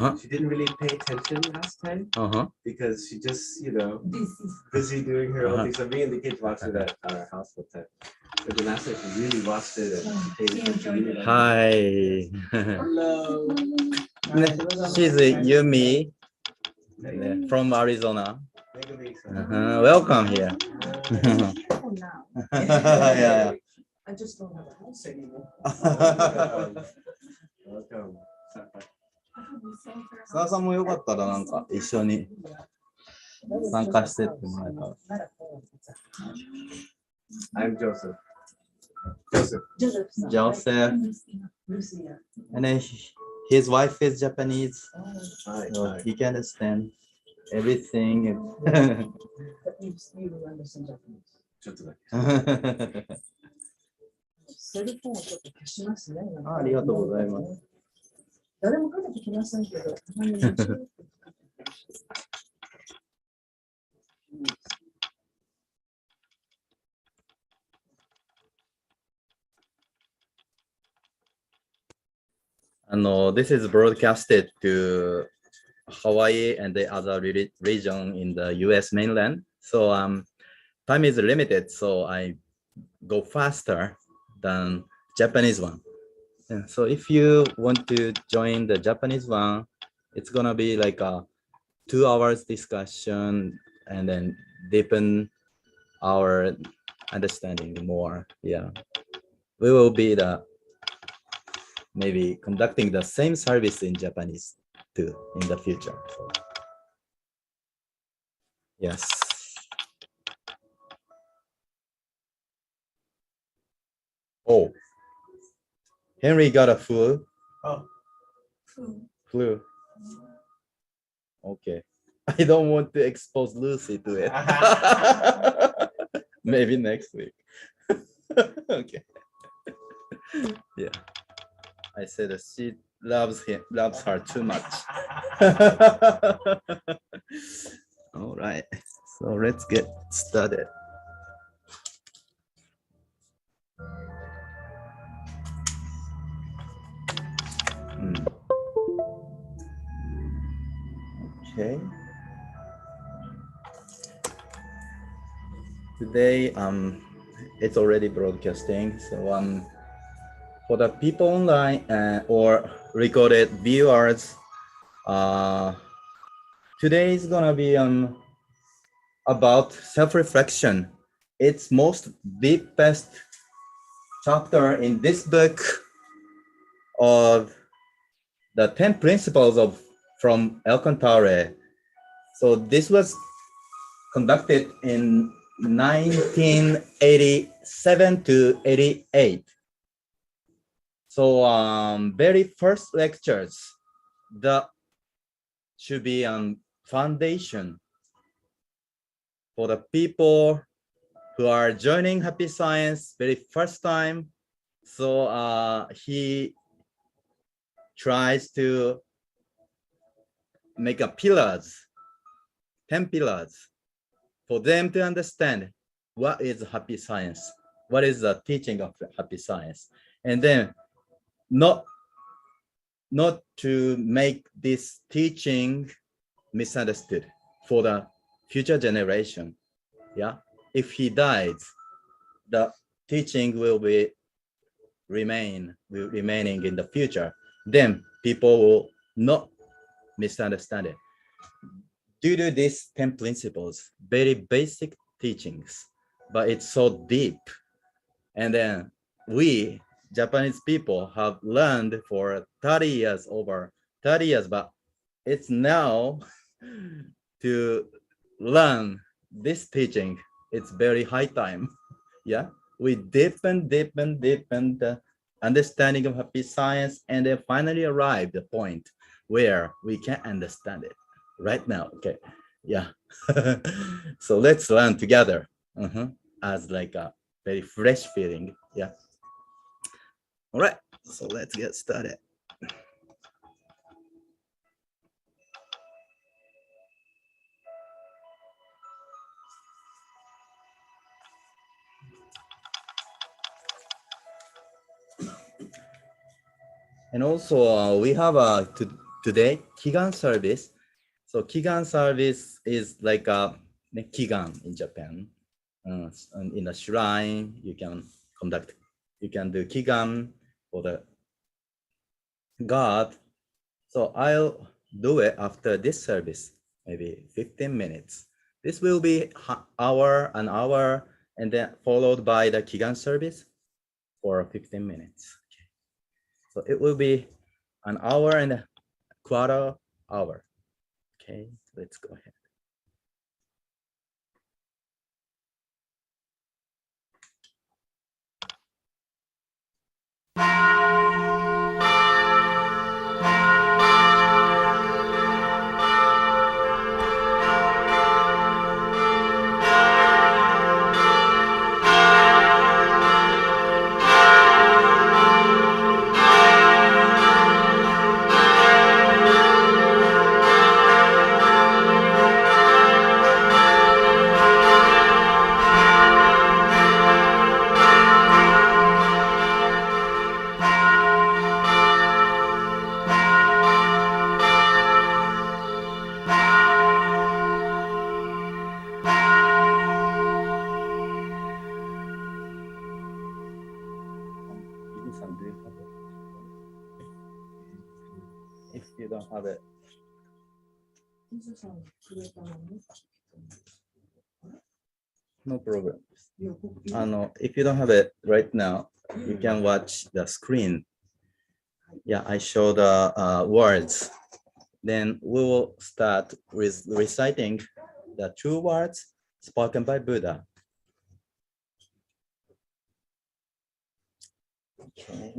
Huh? She didn't really pay attention last time because she just, busy doing her own thing. So me and the kids watched it at our house one time. But the last time she really watched it and she paid attention. Really Hi. Hello. She's Yumi from Arizona. Welcome here. Yeah. I just don't have a house anymore. Welcome. 澤さんもよかったらなんか一緒に参加してってもらえたら。I'm Joseph. Joseph. And then his wife is Japanese, so he can understand everything. You understand Japanese. ちょっとだけ。セルフォンをちょっと消しますね。ありがとうございます。誰もかけてきませんけど、たまに夢中ってかけて。This is broadcasted to Hawaii and the other region in the US mainland. So time is limited, so I go faster than Japanese one. And so if you want to join the Japanese one, it's gonna be like a 2 hours discussion and then deepen our understanding more. Yeah, we will be maybe conducting the same service in Japanese too in the future. So, yes. Oh, Henry got a flu. Oh. Flu. Okay. I don't want to expose Lucy to it. Maybe next week. Okay. Yeah. I said that she loves her too much. All right. So let's get started. Okay. Today, it's already broadcasting. So for the people online or recorded viewers, today is gonna be about self-reflection. It's most deepest chapter in this book of the 10 principles from Cantare. So this was conducted in 1987 to 88. So very first lectures that should be on foundation for the people who are joining Happy Science very first time. So he tries to make a 10 pillars for them to understand what is Happy Science, what is the teaching of Happy Science, and then not to make this teaching misunderstood for the future generation. Yeah, if he dies, the teaching will be remaining in the future. Then people will not misunderstand it. Due to these 10 principles, very basic teachings, but it's so deep. And then we Japanese people have learned for 30 years, over 30 years, but it's now to learn this teaching. It's very high time. Yeah, we deepen the understanding of Happy Science, and then finally arrive the point where we can understand it right now. Okay, yeah. So let's learn together as like a very fresh feeling. Yeah. All right, so let's get started. And also we have today, Kigan service. So Kigan service is like a Kigan in Japan. And in a shrine, you can do Kigan for the God. So I'll do it after this service, maybe 15 minutes. This will be an hour, and then followed by the Kigan service for 15 minutes. Okay. So it will be an hour and a quarter hour. Okay, let's go ahead. If you don't have it, no problem. If you don't have it right now, you can watch the screen. Yeah, I show the words. Then we will start with reciting the true words spoken by Buddha. Okay.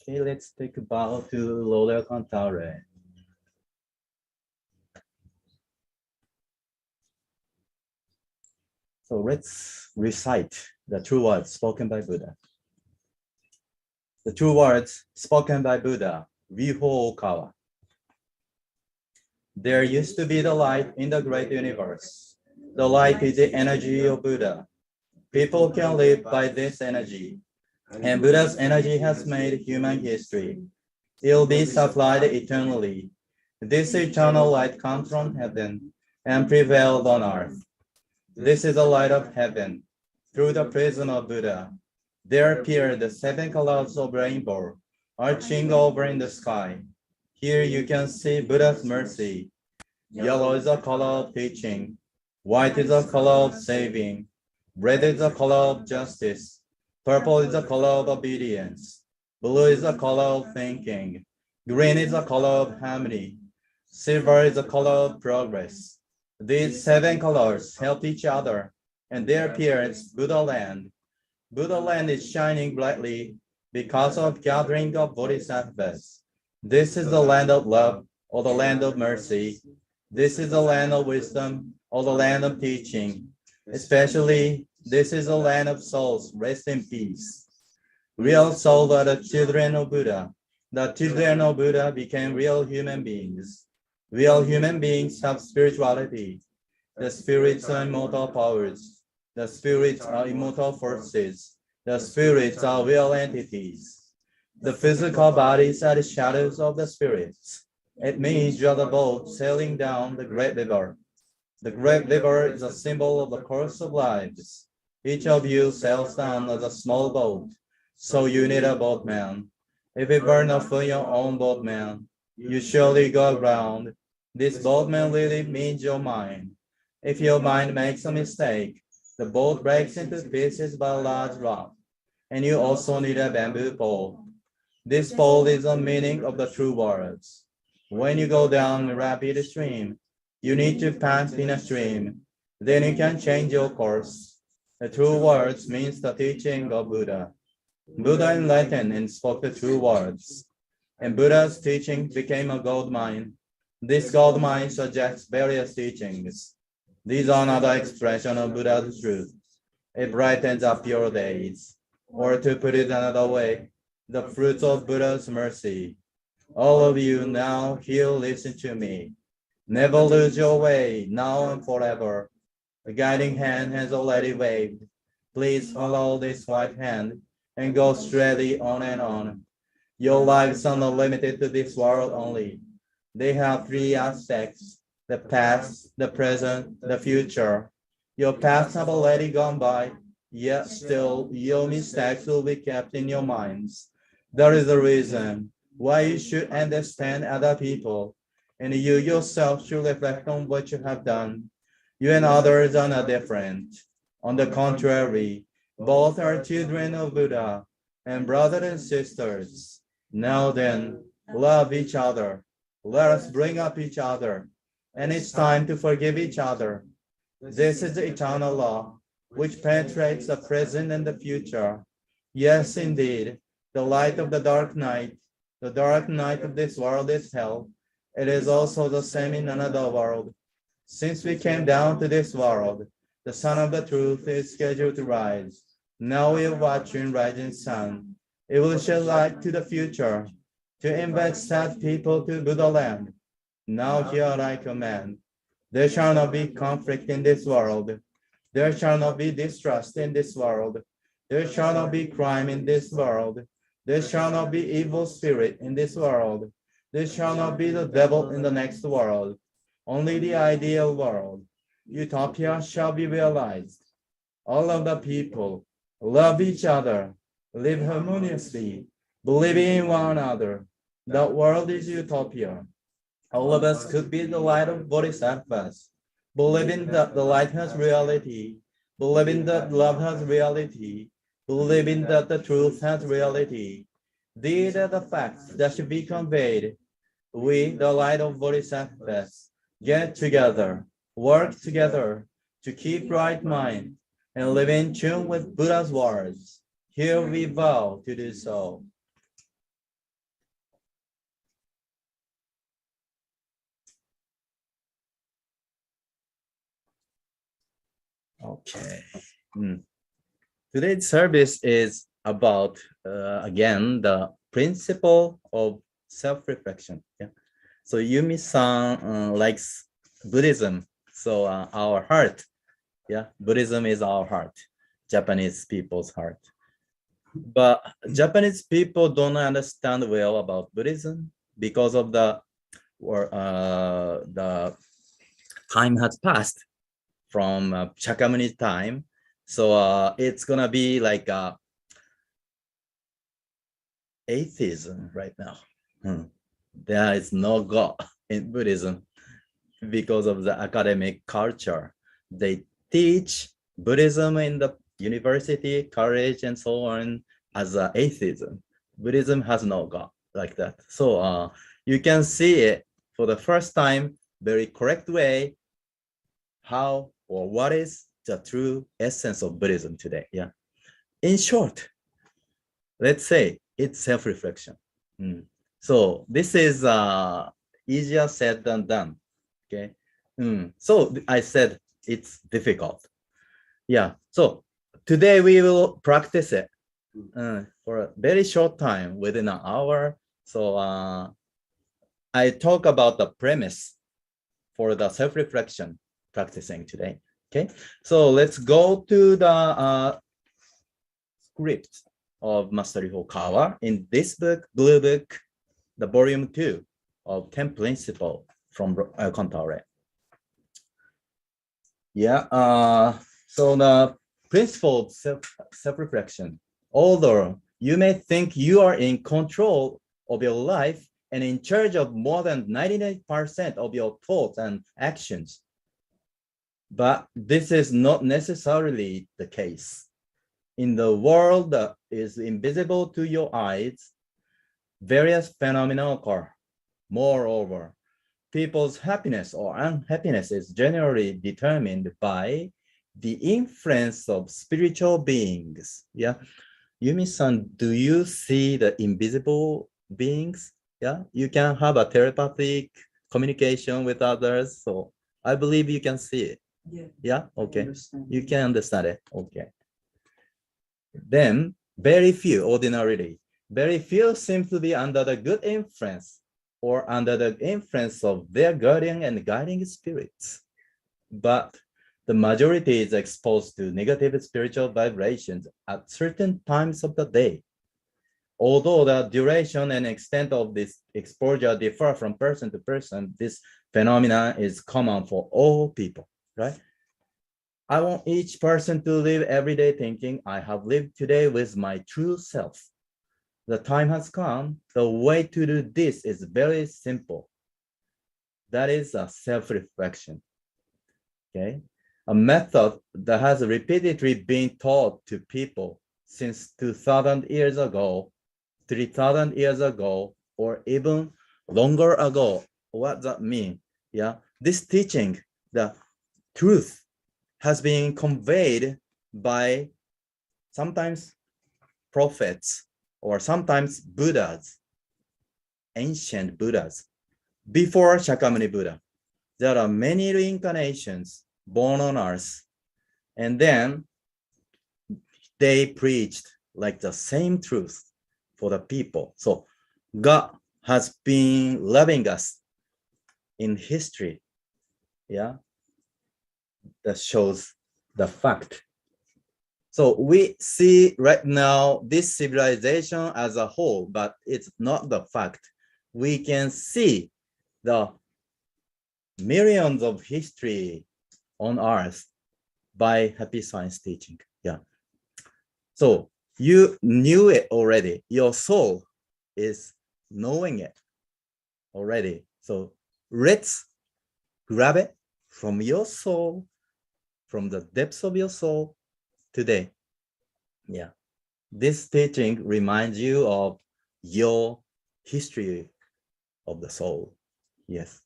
Okay, let's take a bow to Lola Cantare. So let's recite the true words spoken by Buddha. The true words spoken by Buddha, Viho Okawa. There used to be the light in the great universe. The light is the energy of Buddha. People can live by this energy. And Buddha's energy has made human history. It will be supplied eternally. This eternal light comes from heaven and prevailed on earth. This is the light of heaven. Through the prism of Buddha, there appear the 7 colors of rainbow, arching over in the sky. Here you can see Buddha's mercy. Yellow is the color of teaching. White is the color of saving. Red is the color of justice. Purple is the color of obedience. Blue is the color of thinking. Green is the color of harmony. Silver is the color of progress. These 7 colors help each other, and their appearance, Buddha land. Buddha land is shining brightly because of gathering of bodhisattvas. This is the land of love, or the land of mercy. This is the land of wisdom, or the land of teaching. Especially, this is the land of souls, rest in peace. Real souls are the children of Buddha. The children of Buddha became real human beings. Real human beings have spirituality. The spirits are immortal powers. The spirits are immortal forces. The spirits are real entities. The physical bodies are the shadows of the spirits. It means you're the boat sailing down the great river. The great river is a symbol of the course of lives. Each of you sails down as a small boat, so you need a boatman. If you burn up for your own boatman, you surely go aground. This boatman really means your mind. If your mind makes a mistake, the boat breaks into pieces by a large rock, and you also need a bamboo pole. This pole is the meaning of the true words. When you go down a rapid stream, you need to pass in a stream. Then you can change your course. The true words means the teaching of Buddha. Buddha enlightened and spoke the true words, and Buddha's teaching became a gold mine. This gold mine suggests various teachings. These are another expression of Buddha's truth. It brightens up your days. Or to put it another way, the fruits of Buddha's mercy. All of you now here listen to me. Never lose your way, now and forever. The guiding hand has already waved. Please follow this white hand and go steadily on and on. Your lives are not limited to this world only. They have three aspects: the past, the present, the future. Your past have already gone by, yet still your mistakes will be kept in your minds. That is the reason why you should understand other people, and you yourself should reflect on what you have done. You and others are not different. On the contrary, both are children of Buddha and brothers and sisters. Now then, love each other. Let us bring up each other. And it's time to forgive each other. This is the eternal law, which penetrates the present and the future. Yes, indeed, the light of the dark night of this world is hell. It is also the same in another world. Since we came down to this world, the sun of the truth is scheduled to rise. Now we are watching rising sun. It will shed light to the future, to invite sad people to Buddha land. Now here I command. There shall not be conflict in this world. There shall not be distrust in this world. There shall not be crime in this world. There shall not be evil spirit in this world. There shall not be the devil in the next world. Only the ideal world, utopia, shall be realized. All of the people love each other, live harmoniously, believing in one another. The world is utopia. All of us could be the light of bodhisattvas, believing that the light has reality, believing that love has reality, believing that the truth has reality. These are the facts that should be conveyed. We, the light of bodhisattvas, get together, work together to keep right mind and live in tune with Buddha's words. Here we vow to do so. Okay. Today's service is about, again, the principle of self-reflection. Yeah. So Yumi-san likes Buddhism. So our heart, yeah, Buddhism is our heart, Japanese people's heart. But Japanese people don't understand well about Buddhism because of the time has passed from Shakyamuni time. So it's gonna be like atheism right now. There is no God in Buddhism because of the academic culture. They teach Buddhism in the university, college, and so on as atheism. Buddhism has no God like that. So you can see it for the first time, very correct way, how or what is the true essence of Buddhism today. Yeah. In short, let's say it's self-reflection. So this is easier said than done. Okay. So I said it's difficult. Yeah. So today we will practice it for a very short time, within an hour. So I talk about the premise for the self-reflection practicing today. Okay. So let's go to the script of Master Hokawa in this book, Blue Book, the volume 2 of 10 Principles from Cantare. Yeah, so the principle of self-reflection, although you may think you are in control of your life and in charge of more than 99% of your thoughts and actions, but this is not necessarily the case. In the world that is invisible to your eyes, various phenomena occur. Moreover, people's happiness or unhappiness is generally determined by the influence of spiritual beings. Yeah, Yumi-san, do you see the invisible beings? Yeah, you can have a telepathic communication with others. So I believe you can see it. Yeah, okay. You can understand it. Okay. Then very few, ordinarily, very few seem to be under the good influence or under the influence of their guardian and guiding spirits. But the majority is exposed to negative spiritual vibrations at certain times of the day. although the duration and extent of this exposure differ from person to person, this phenomenon is common for all people, right? I want each person to live every day thinking, I have lived today with my true self. The time has come. The way to do this is very simple. That is a self-reflection, okay? A method that has repeatedly been taught to people since 2,000 years ago, 3,000 years ago, or even longer ago. What does that mean? Yeah, this teaching, the truth, has been conveyed by sometimes prophets or sometimes Buddhas, ancient Buddhas, before Shakyamuni Buddha. There are many reincarnations born on earth, and then they preached like the same truth for the people. So God has been loving us in history, yeah, that shows the fact. So we see right now this civilization as a whole, but it's not the fact. We can see the millions of history on earth by happy science teaching. Yeah. So you knew it already. Your soul is knowing it already. So let's grab it from your soul, from the depths of your soul today. Yeah. This teaching reminds you of your history of the soul. Yes.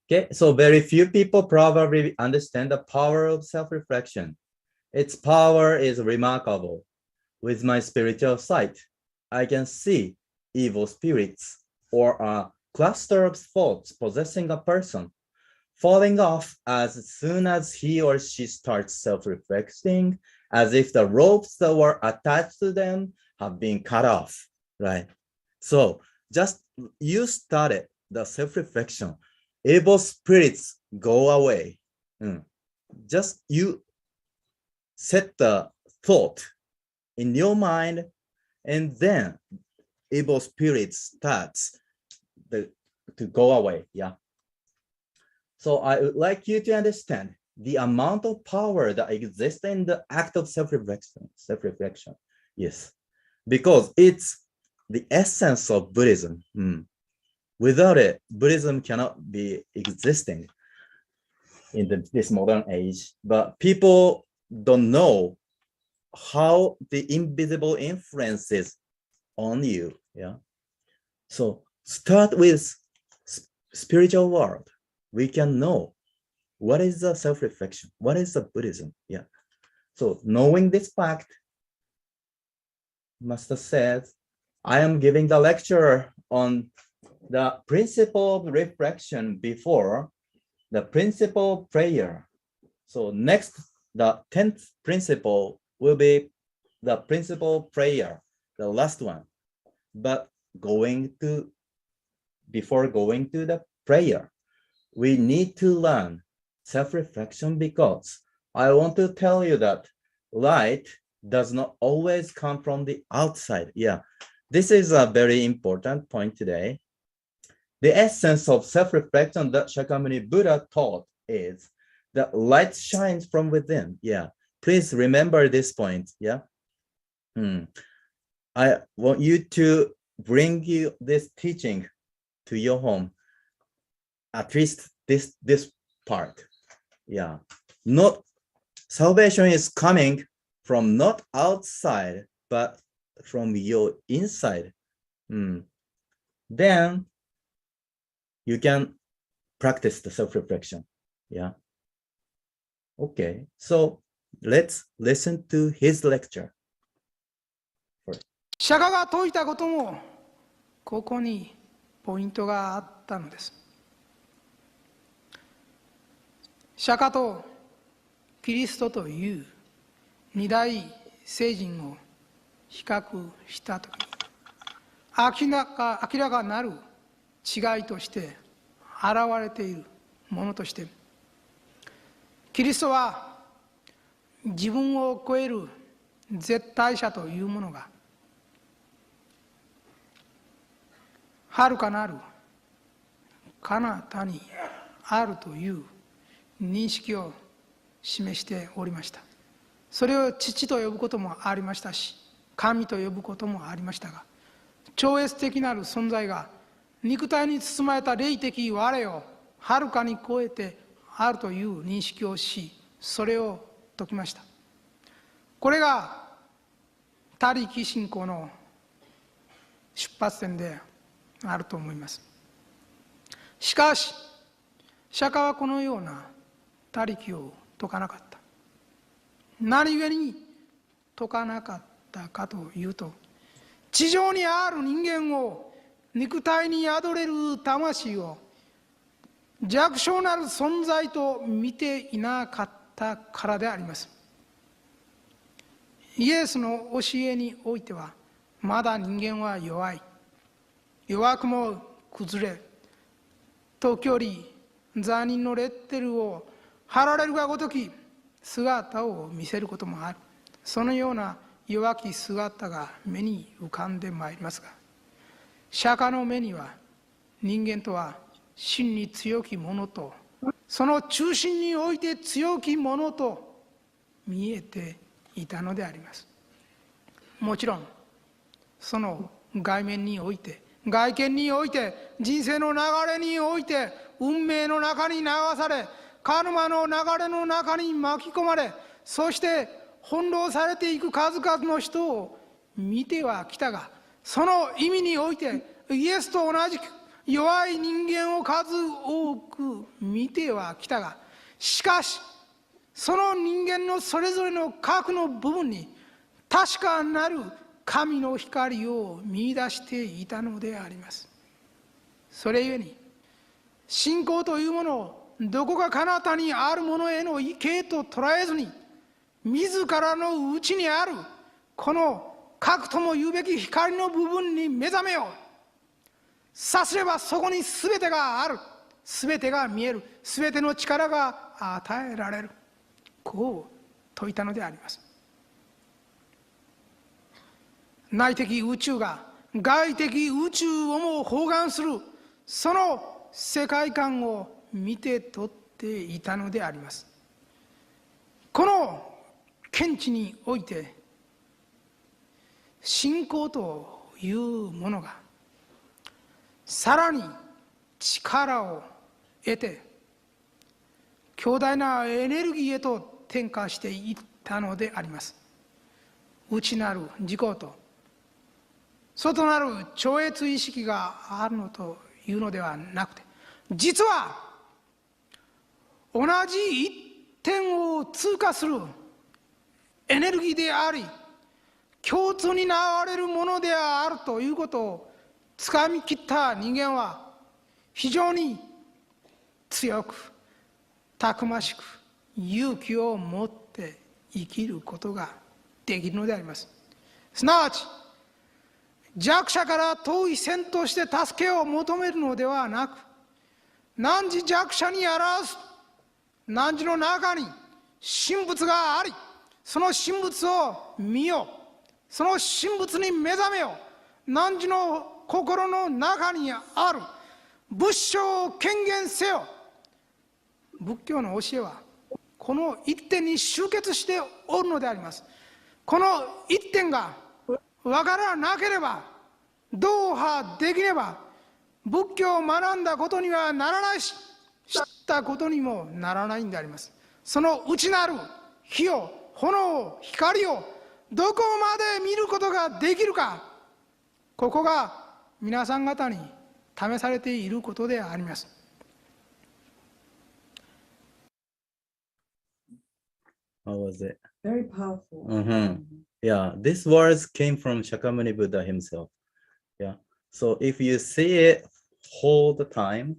Okay, so very few people probably understand the power of self-reflection. Its power is remarkable. With my spiritual sight, I can see evil spirits or a cluster of thoughts possessing a person falling off as soon as he or she starts self-reflecting, as if the ropes that were attached to them have been cut off, right? So just you started the self-reflection, evil spirits go away. Just you set the thought in your mind, and then evil spirits starts to go away. Yeah. So I would like you to understand the amount of power that exists in the act of self-reflection. Yes, because it's the essence of Buddhism. Without it, Buddhism cannot be existing in this modern age. But people don't know how the invisible influences on you. Yeah. So start with spiritual world. We can know what is the self-reflection, what is the Buddhism. Yeah. So knowing this fact, Master says, I am giving the lecture on the principle of reflection before the principle of prayer. So next, the 10th principle will be the principle of prayer, the last one. But before going to the prayer, we need to learn self-reflection, because I want to tell you that light does not always come from the outside. Yeah, this is a very important point today. The essence of self-reflection that Shakyamuni Buddha taught is that light shines from within. Yeah, please remember this point. Yeah. I want you to bring you this teaching to your home, at least this part. Yeah, not salvation is coming from not outside, but from your inside. Then you can practice the self-reflection. Yeah. Okay, so let's listen to his lecture. 釈迦が説いたこともここにポイントがあったのです。釈迦とキリストという二大聖人を比較したとき、明らかなる違いとして現れているものとして、キリストは自分を超える絶対者というものが遥かなる彼方にあるという認識を示しておりました。それを父と呼ぶこともありましたし、神と呼ぶこともありましたが、超越的なる存在が肉体に包まれた霊的我をはるかに超えてあるという認識をし、それを説きました。これが他力信仰の出発点であると思います。しかし釈迦はこのような他力を説かなかった。何故に説かなかったかというと、地上にある人間を、肉体に宿れる魂を弱小なる存在と見ていなかったからであります。イエスの教えにおいては、まだ人間は弱い、弱くも崩れ、時折残忍のレッテルを貼られるがごとき姿を見せることもある。そのような弱き姿が目に浮かんでまいりますが、釈迦の目には人間とは真に強きものと、その中心において強きものと見えていたのであります。もちろんその外面において、外見において、人生の流れにおいて、運命の中に流され、カルマの流れの中に巻き込まれ、そして翻弄されていく数々の人を見てはきたが、その意味においてイエスと同じく弱い人間を数多く見てはきたが、しかしその人間のそれぞれの核の部分に確かなる神の光を見出していたのであります。それゆえに信仰というものをどこか彼方にあるものへの畏敬と捉えずに、自らの内にあるこの核とも言うべき光の部分に目覚めよう。さすればそこに全てがある、全てが見える、全ての力が与えられる、こう説いたのであります。内的宇宙が外的宇宙をも包含する、その世界観を見て取っていたのであります。この見地において、信仰というものがさらに力を得て、強大なエネルギーへと転化していったのであります。内なる自己と外なる超越意識があるのというのではなくて、実は同じ一点を通過するエネルギーであり、共通に流れるものであるということをつかみきった人間は、非常に強くたくましく勇気を持って生きることができるのであります。すなわち弱者から遠い線として助けを求めるのではなく、汝弱者に表す汝の中に神仏があり、その神仏を見よ、その神仏に目覚めよ。汝の心の中にある仏性を権限せよ。仏教の教えはこの一点に集結しておるのであります。この一点が分からなければ、洞破できれば、仏教を学んだことにはならないし、知ったことにもならないんであります。その内なる火を、炎を、光をどこまで見ることができるか、ここが皆さん方に試されていることであります。How was it? Very powerful. Yeah, these words came from Shakyamuni Buddha himself. Yeah, so if you see it all the time,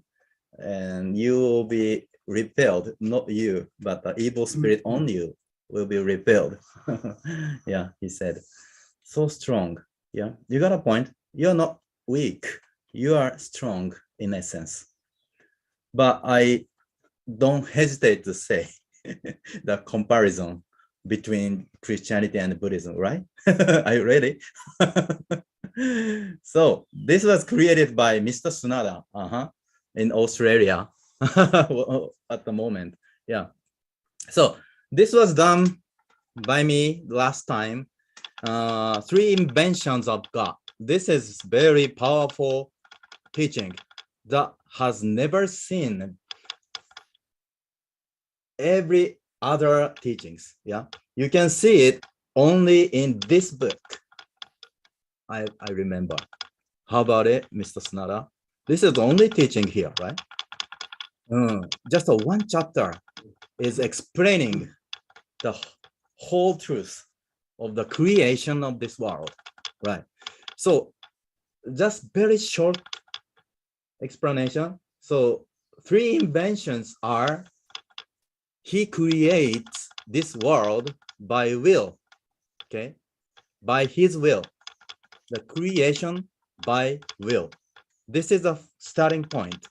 and you will be repelled, not you, but the evil spirit on you will be repelled. Yeah, he said. So strong. Yeah, you got a point. You're not weak. You are strong in essence. But I don't hesitate to say the comparison between Christianity and Buddhism, right? Are you ready? So this was created by Mr. Sunada in Australia at the moment. Yeah. So this was done by me last time. 3 inventions of God. This is very powerful teaching that has never seen every other teachings. Yeah, you can see it only in this book. I remember. How about it, Mr. Snada? This is the only teaching here, right? Just a one chapter is explaining the whole truth of the creation of this world, right? So just very short explanation. So 3 inventions are: he creates this world by will, okay? By his will, the creation by will. This is a starting point.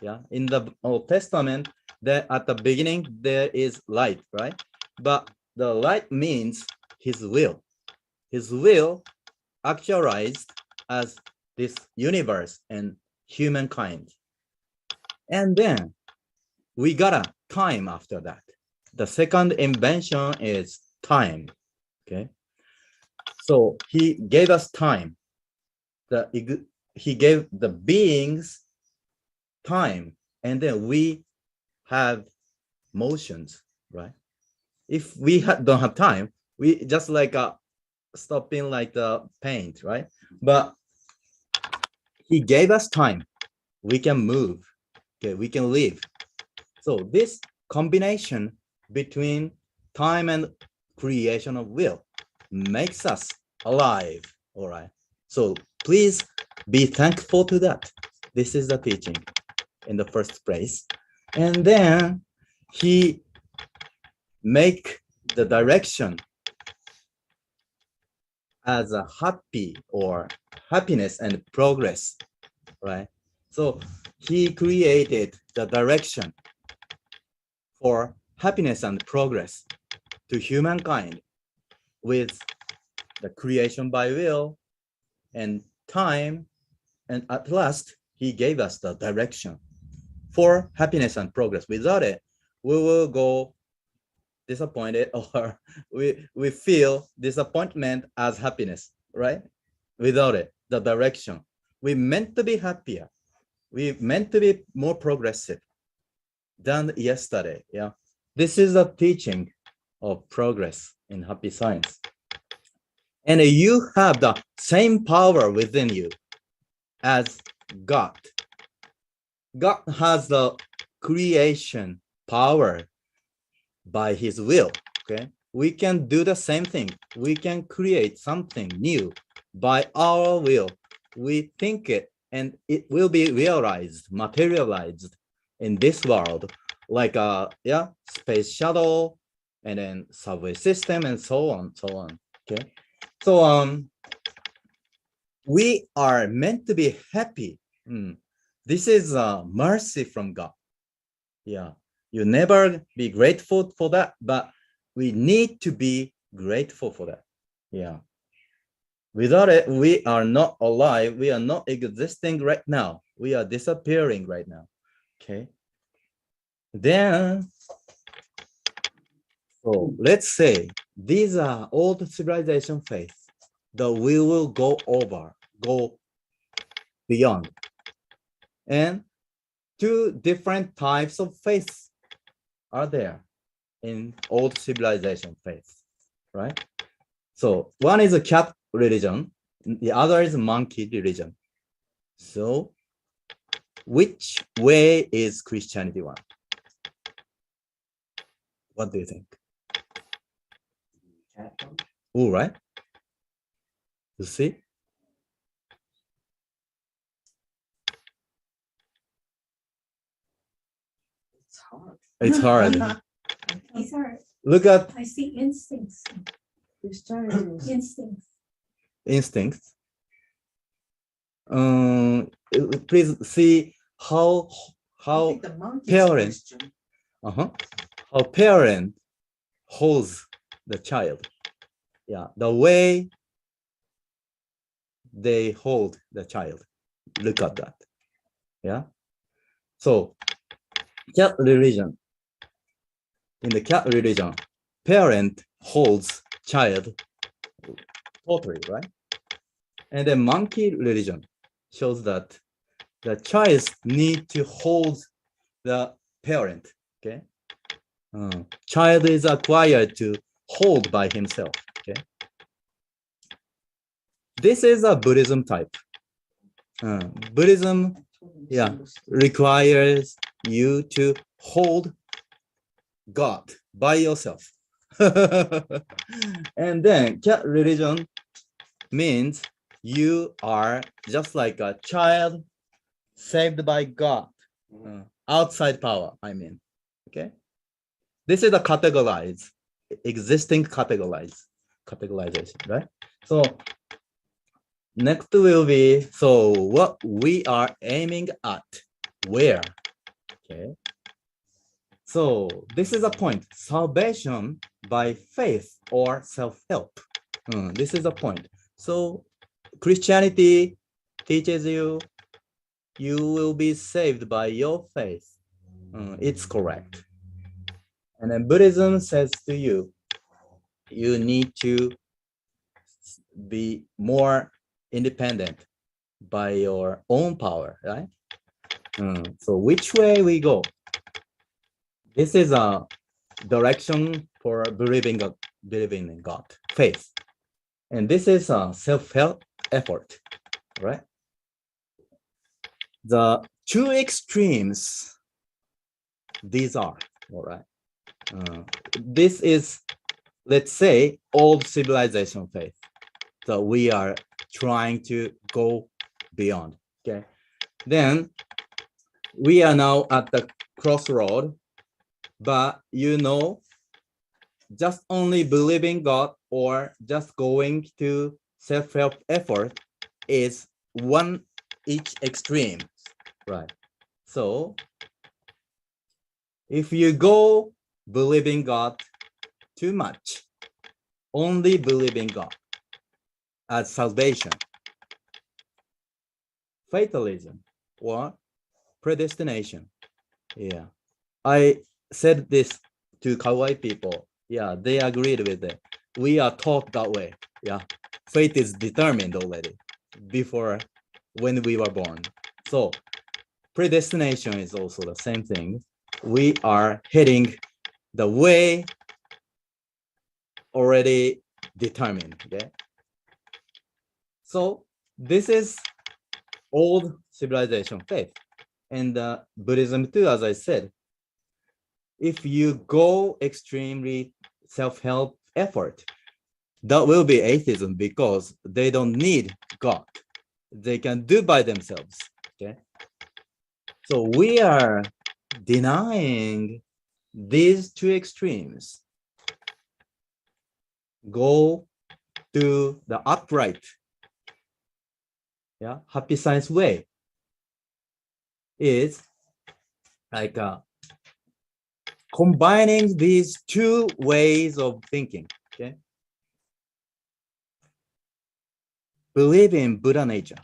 Yeah, in the Old Testament, that at the beginning there is light, right? But the light means his will. His will actualized as this universe and humankind. And then we got a time after that. The second invention is time. Okay. So he gave us time. He gave the beings time, and then we have motions, right? If we don't have time, we just like stopping like the paint, right? But he gave us time. We can move. Okay, we can live. So this combination between time and creation of will makes us alive. All right. So please be thankful to that. This is the teaching in the first place. And then he make the direction as a happy or happiness and progress, right? So he created the direction for happiness and progress to humankind with the creation by will and time. And at last, he gave us the direction for happiness and progress. Without it, we will go disappointed, or we feel disappointment as happiness, right? Without it, the direction. We meant to be happier. We meant to be more progressive than yesterday. Yeah. This is a teaching of progress in happy science. And you have the same power within you as God. God has the creation power by his will, okay? We can do the same thing. We can create something new by our will. We think it, and it will be realized, materialized in this world, like a space shuttle, and then subway system, and so on, okay? So we are meant to be happy. This is mercy from God. Yeah, you never be grateful for that, but we need to be grateful for that. Yeah. Without it, we are not alive. We are not existing right now. We are disappearing right now. Okay. Then, so let's say these are old civilization faith that we will go beyond. And 2 different types of faith are there in old civilization faith, right? So one is a cat religion, the other is monkey religion. So which way is Christianity one? What do you think? All right. You see? It's hard. It's hard. It's hard. Look at I see instincts. Instincts. instincts. Please see how parent, how parent holds the child. Yeah, the way they hold the child. Look at that. Yeah. So cat religion. In the cat religion, parent holds child totally, right? And then monkey religion shows that the child need to hold the parent. Okay. Child is acquired to hold by himself. Okay. This is a Buddhism type. Buddhism, yeah, requires you to hold God by yourself. And then cat religion means you are just like a child saved by God, outside power, I mean. Okay. This is a existing categorization, right? So next will be, so what we are aiming at, where? Okay. So this is a point, salvation by faith or self-help. This is a point. So Christianity teaches you, you will be saved by your faith. It's correct. And then Buddhism says to you, you need to be more independent by your own power, right? So which way we go? This is a direction for believing in God, faith. And this is a self-help effort, right? The two extremes, these are, all right? This is, let's say, old civilization faith. So we are trying to go beyond, okay? Then we are now at the crossroad, but you know, just only believing God or just going to self-help effort is one each extreme, right? So if you go believing God too much, only believing God as salvation, fatalism or predestination. Yeah, I said this to Kawaii people. Yeah, they agreed with it. We are taught that way. Yeah, fate is determined already before when we were born. So predestination is also the same thing. We are heading the way already determined. Okay. So this is old civilization faith, and Buddhism too, as I said. If you go extremely self-help effort, that will be atheism because they don't need God. They can do by themselves. Okay. So we are denying these two extremes. Go to the upright, yeah, happy science way is like combining these two ways of thinking. Okay. Believe in Buddha nature.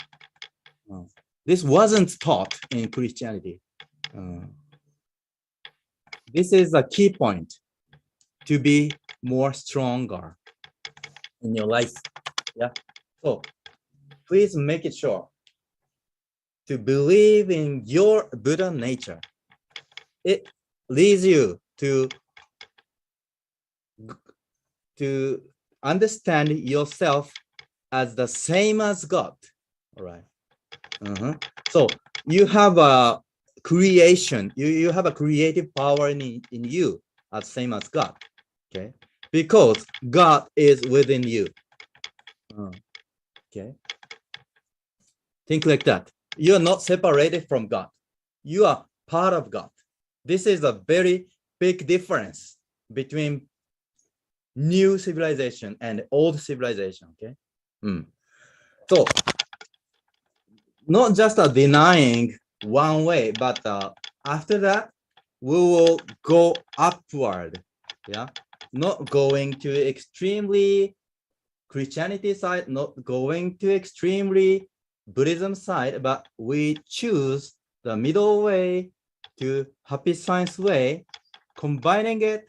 This wasn't taught in Christianity. This is a key point to be more stronger in your life. Yeah. So please make it sure to believe in your Buddha nature. It leads you to understand yourself as the same as God. All right. So you have a creation, you have a creative power in you as same as God. Okay. Because God is within you. Okay. Think like that. You are not separated from God. You are part of God. This is a very big difference between new civilization and old civilization. Okay. So not just denying one way, but after that, we will go upward. Yeah. not going to extremely Christianity side, not going to extremely Buddhism side, but we choose the middle way to happy science way, combining it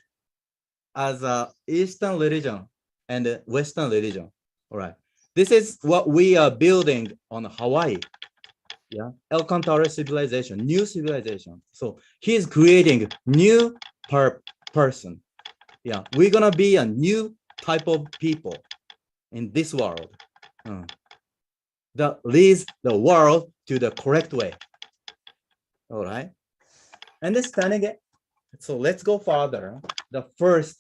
as a Eastern religion and a Western religion. All right. This is what we are building on Hawaii. Yeah, El Cantare civilization, new civilization. So he's creating new person. Yeah, we're gonna be a new type of people in this world that leads the world to the correct way. All right, understanding it. So let's go further. The first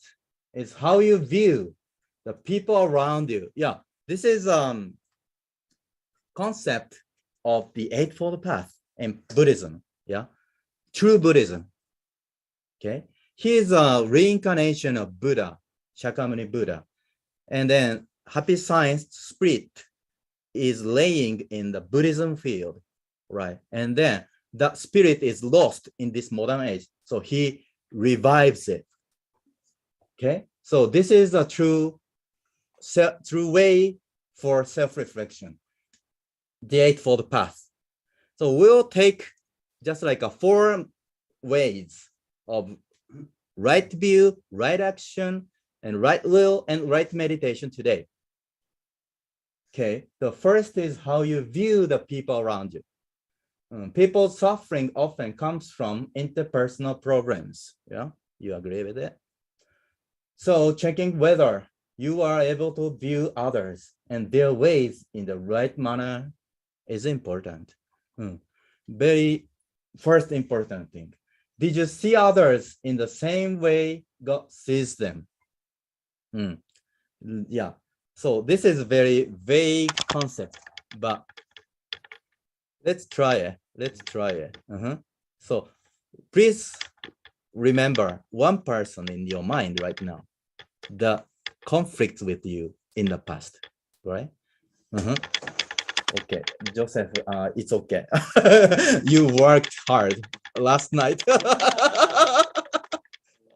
is how you view the people around you. Yeah, this is concept of the Eightfold Path in Buddhism. Yeah, true Buddhism. Okay, he is a reincarnation of Buddha, Shakyamuni Buddha, and then happy science spirit is laying in the Buddhism field, right? And then that spirit is lost in this modern age, so he revives it. Okay, so this is a true way for self-reflection. The Eightfold Path. So we'll take just like a 4 ways of right view, right action, and right will and right meditation today. Okay, the first is how you view the people around you. People's suffering often comes from interpersonal problems. Yeah, you agree with it? So checking whether you are able to view others and their ways in the right manner is important. Very first important thing. Did you see others in the same way God sees them? Yeah. So this is a very vague concept, but let's try it. Let's try it. So please remember one person in your mind right now that conflicts with you in the past, right? Okay, Joseph, it's okay. You worked hard last night.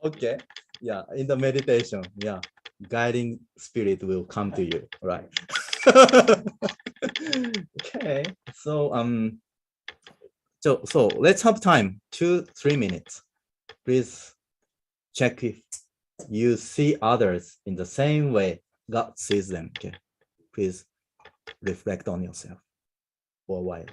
Okay, yeah, in the meditation, yeah, guiding spirit will come to you, right? Okay, so let's have time, 2-3 minutes. Please check if you see others in the same way God sees them. Okay, please reflect on yourself for a while.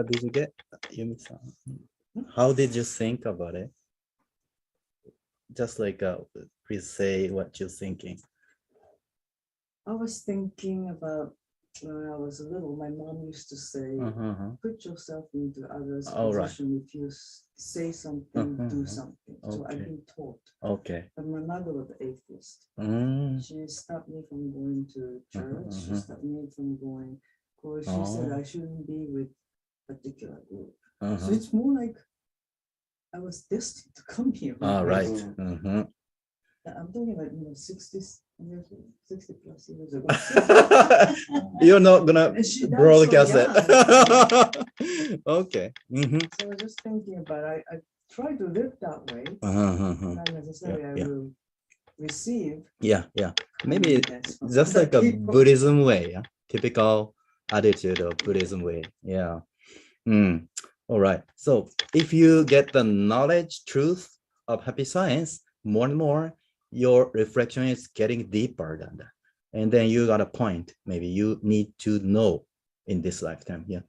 What did you get, Yumi-san? How did you think about it? Just like, please say what you're thinking. I was thinking about when I was little, my mom used to say, put yourself into others' position. If you say something, do something. So I've been taught. Okay. But my mother was an atheist. She stopped me from going to church. She stopped me from going, because she said I shouldn't be with a particular group. So it's more like I was destined to come here. Right. I'm talking about 60 plus years ago. You're not gonna And she died broadcast so it. Okay. So I was just thinking about I try to live that way. Not necessarily I will receive. Yeah. Maybe kindness from just other like a people. Buddhism way, typical attitude of Buddhism way. Yeah. All right. So if you get the knowledge, truth of happy science more and more, your reflection is getting deeper than that. And then you got a point. Maybe you need to know in this lifetime. Yeah.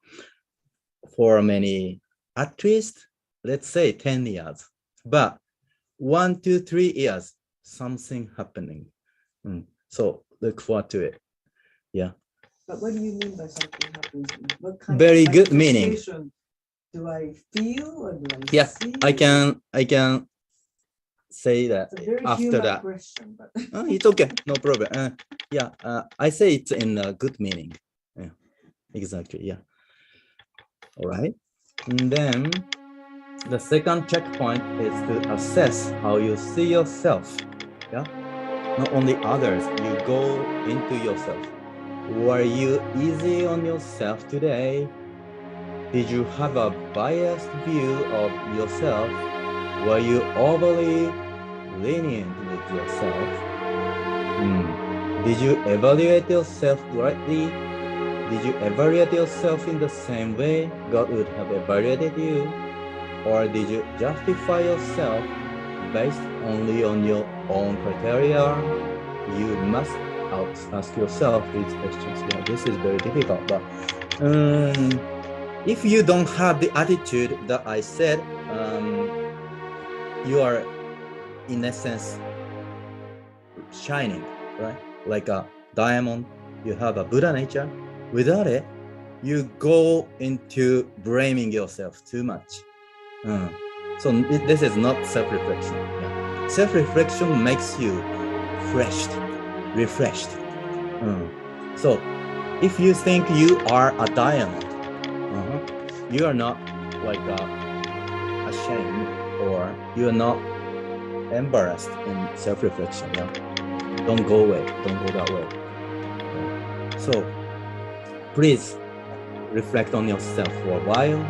For many, at least, let's say 10 years. But 1 to 3 years, something happening. So look forward to it. Yeah. But what do you mean by something happens? What kind Very of good meaning. manifestation do I feel or do I Yeah, see? I can say that It's a very after human that. question, but It's okay, no problem. Yeah, I say it's in a good meaning. Yeah, exactly. Yeah. All right. And then the second checkpoint is to assess how you see yourself. Yeah. Not only others, you go into yourself. Were you easy on yourself today? Did you have a biased view of yourself? Were you overly lenient with yourself? Did you evaluate yourself rightly? Did you evaluate yourself in the same way God would have evaluated you? Or did you justify yourself based only on your own criteria? You must ask yourself these questions. Yeah, this is very difficult, but if you don't have the attitude that I said, you are in essence shining, right? Like a diamond, you have a Buddha nature. Without it, you go into blaming yourself too much. So this is not self-reflection. Yeah. Self-reflection makes you refreshed. So if you think you are a diamond, you are not like ashamed, or you are not embarrassed in self-reflection. Yeah, don't go away. Don't go that way. So please reflect on yourself for a while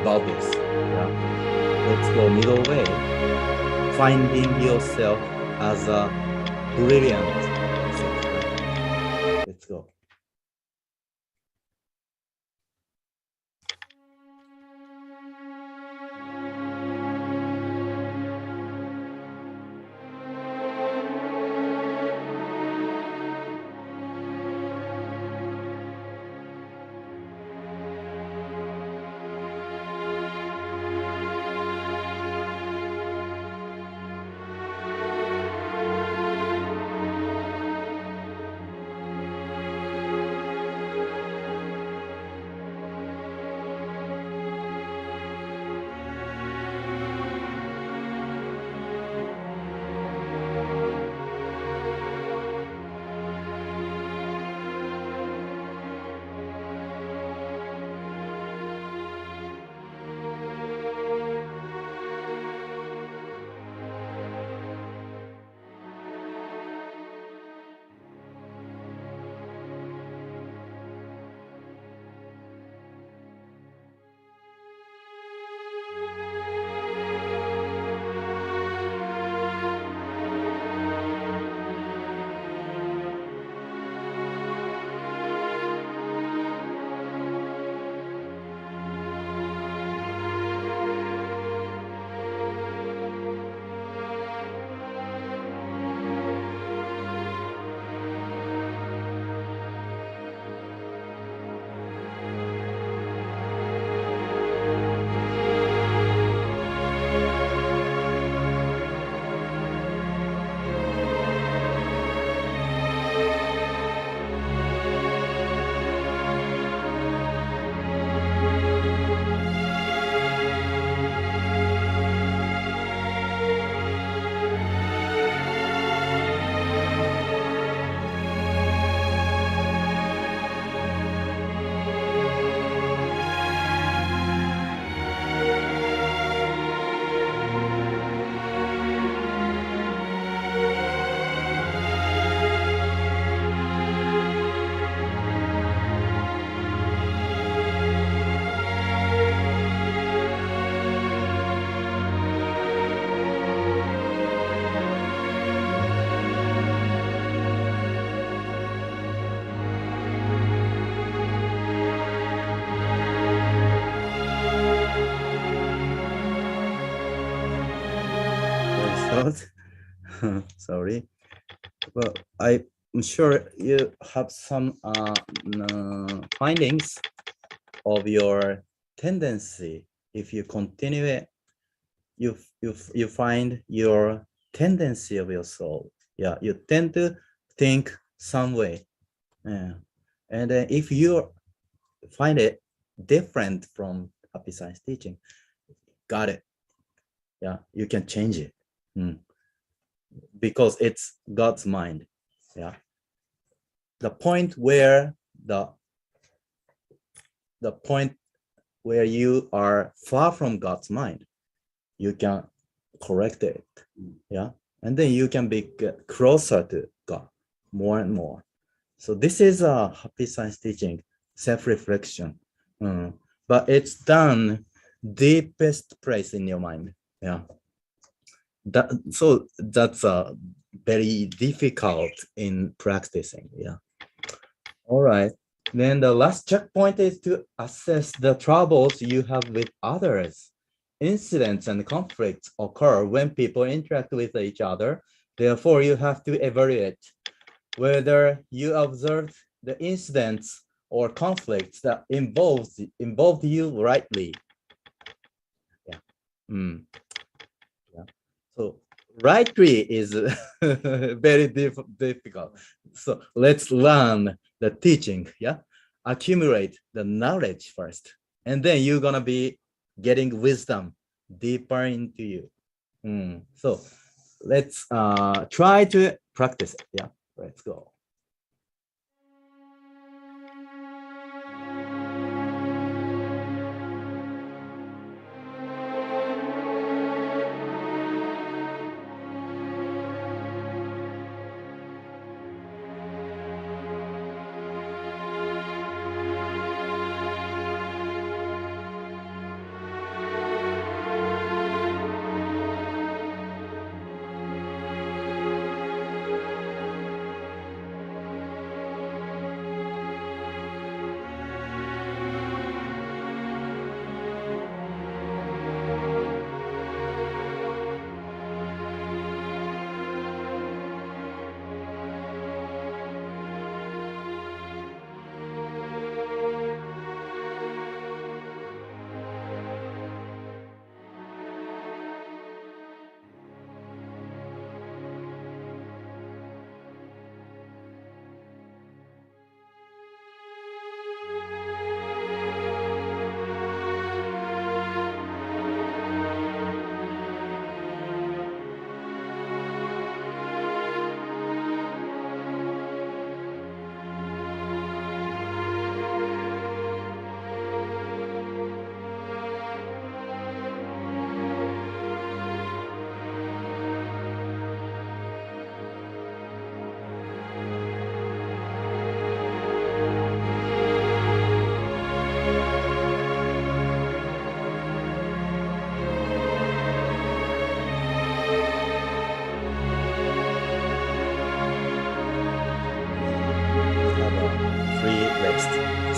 about this. Yeah, let's go middle way. Finding yourself as a brilliant self. Let's go. difficult. Sorry. Well, I'm sure you have some findings of your tendency. If you continue it, you find your tendency of your soul. Yeah, you tend to think some way. Yeah. And if you find it different from happy science teaching, got it. Yeah, you can change it. Because it's God's mind. Yeah. The point where you are far from God's mind, you can correct it. Yeah. And then you can be closer to God more and more. So this is a happy science teaching, self-reflection. But it's done deepest place in your mind. Yeah. So that's very difficult in practicing. Yeah. All right. Then the last checkpoint is to assess the troubles you have with others. Incidents and conflicts occur when people interact with each other. Therefore, you have to evaluate whether you observed the incidents or conflicts that involved you rightly. Yeah. Yeah. So rightly is very difficult. So let's learn the teaching. Yeah. Accumulate the knowledge first, and then you're gonna be getting wisdom deeper into you. So let's try to practice it. Yeah. Let's go.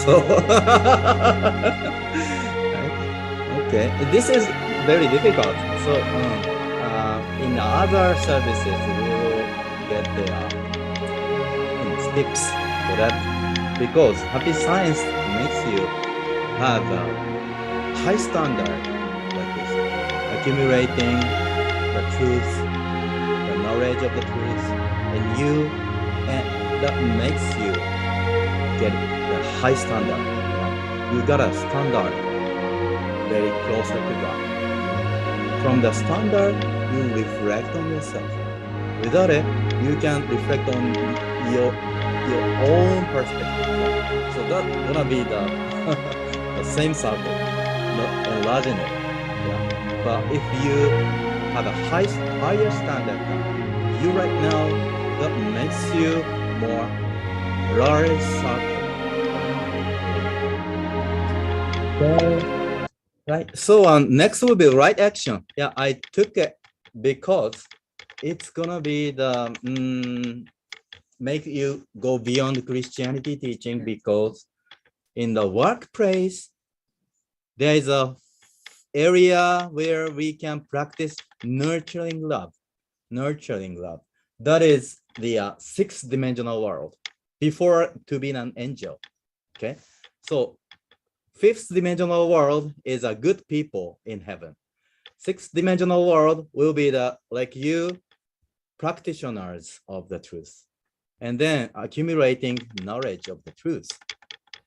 So okay, this is very difficult. So in other services, we will get the tips for that, because happy science makes you have a high standard like this, accumulating the truth, the knowledge of the truth, and that makes you get the high standard. You got a standard very closer to God. From the standard, you reflect on yourself. Without it, you can reflect on your own perspective. So that's gonna be the the same circle, not enlarging it. Yeah. But if you have a higher standard than you right now, that makes you more large circle. Right. So next will be right action. Yeah, I took it because it's gonna be the make you go beyond Christianity teaching, because in the workplace there is a area where we can practice nurturing love. nurturing love. That is the sixth dimensional world before to be an angel. Okay, so fifth dimensional world is a good people in heaven. Sixth dimensional world will be the like you practitioners of the truth, and then accumulating knowledge of the truth,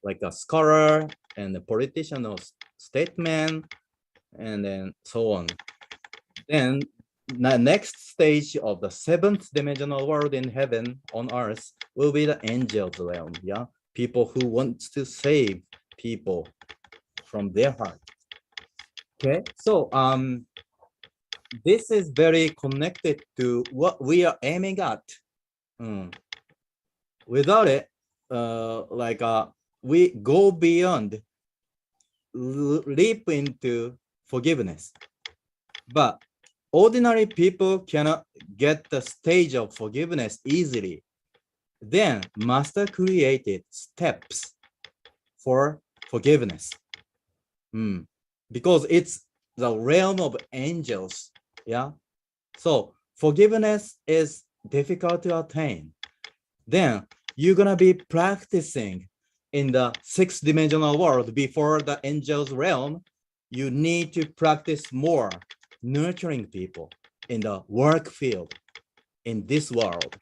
like a scholar and a politician or statesman, and then so on. Then the next stage of the seventh dimensional world in heaven on earth will be the angels realm. Yeah, people who want to save people from their heart. Okay, so this is very connected to what we are aiming at. Without it, we go beyond, leap into forgiveness. But ordinary people cannot get the stage of forgiveness easily. Then Master created steps for forgiveness. Because it's the realm of angels. Yeah. So forgiveness is difficult to attain. Then you're gonna be practicing in the sixth dimensional world before the angels realm. You need to practice more nurturing people in the work field in this world.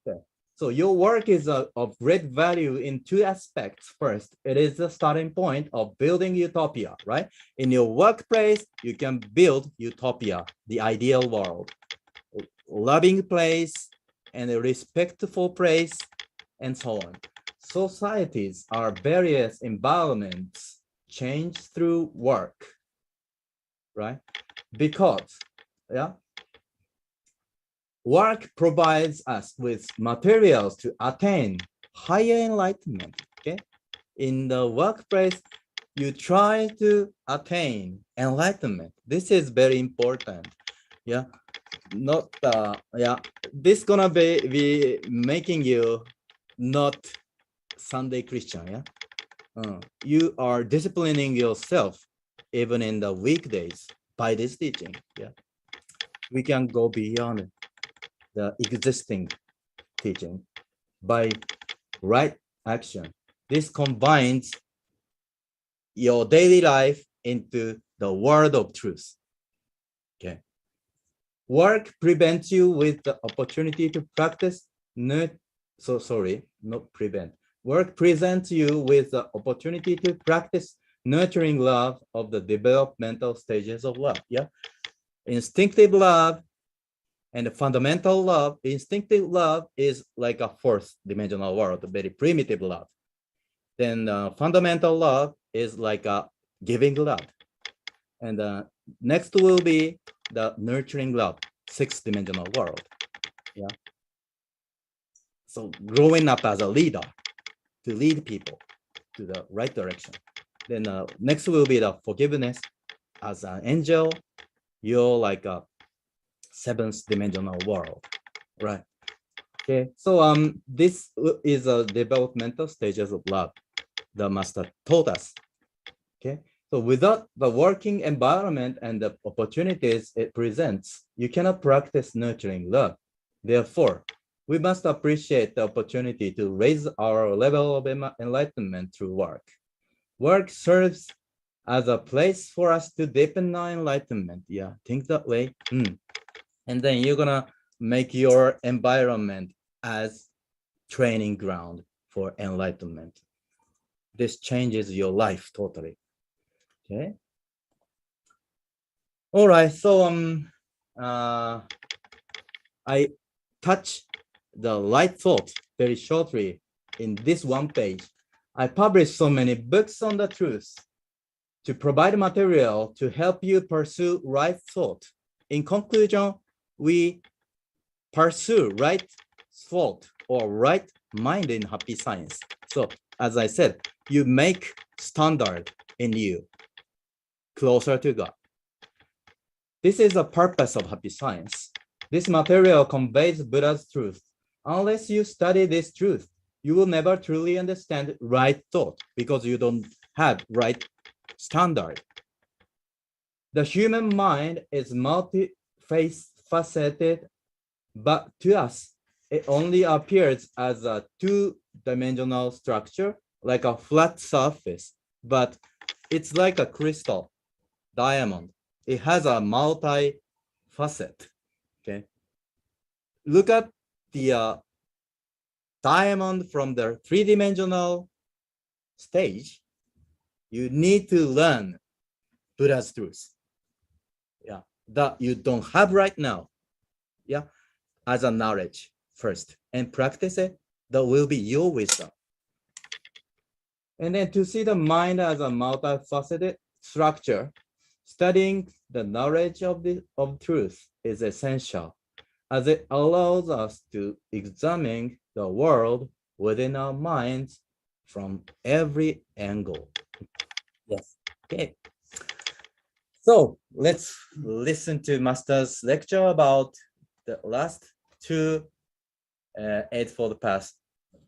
Okay. So your work is of great value in two aspects. First, it is the starting point of building utopia, right? In your workplace, you can build utopia, the ideal world, loving place and a respectful place, and so on. Societies are various environments changed through work, right? Because, yeah, work provides us with materials to attain higher enlightenment. Okay, in the workplace, you try to attain enlightenment. This is very important. Yeah, not this gonna be making you not Sunday Christian. Yeah, you are disciplining yourself even in the weekdays by this teaching. Yeah, we can go beyond the existing teaching by right action. This combines your daily life into the world of truth. Okay. Work prevents you with the opportunity to practice. Work presents you with the opportunity to practice nurturing love of the developmental stages of love. Yeah. Instinctive love and fundamental love. Instinctive love is like a fourth dimensional world, a very primitive love. Then fundamental love is like a giving love. And next will be the nurturing love, sixth dimensional world. Yeah. So growing up as a leader to lead people to the right direction. Then next will be the forgiveness as an angel. You're like a seventh dimensional world, right? Okay, so this is a developmental stages of love the master taught us. Okay, so without the working environment and the opportunities it presents, you cannot practice nurturing love. Therefore, we must appreciate the opportunity to raise our level of enlightenment through work. Work serves as a place for us to deepen our enlightenment. Yeah, think that way. And then you're gonna make your environment as training ground for enlightenment. This changes your life totally. Okay. All right. So I touch the light thought very shortly in this one page. I published so many books on the truth to provide material to help you pursue right thought. In conclusion, we pursue right thought or right mind in happy science. So as I said, you make standard in you closer to God. This is the purpose of happy science. This material conveys Buddha's truth. Unless you study this truth, you will never truly understand right thought because you don't have right standard. The human mind is multi-faced multifaceted, but to us, it only appears as a two-dimensional structure, like a flat surface, but it's like a crystal diamond. It has a multi-facet, okay? Look at the diamond from the three-dimensional stage. You need to learn Buddha's truth, yeah, that you don't have right now, yeah, as a knowledge first, and practice it. That will be your wisdom. And then to see the mind as a multifaceted structure, studying the knowledge of truth is essential, as it allows us to examine the world within our minds from every angle. Yes. Okay. So let's listen to Master's lecture about the last two Eightfold Path,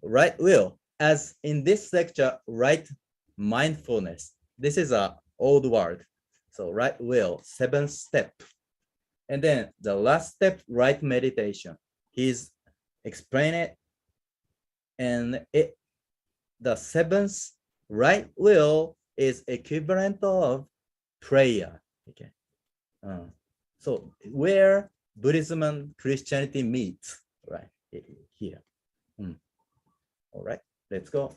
right will. As in this lecture, right mindfulness. This is an old word. So right will, seventh step. And then the last step, right meditation. He's explaining it. And the seventh right will is equivalent of prayer. Okay. So where Buddhism and Christianity meet, right here. All right, let's go.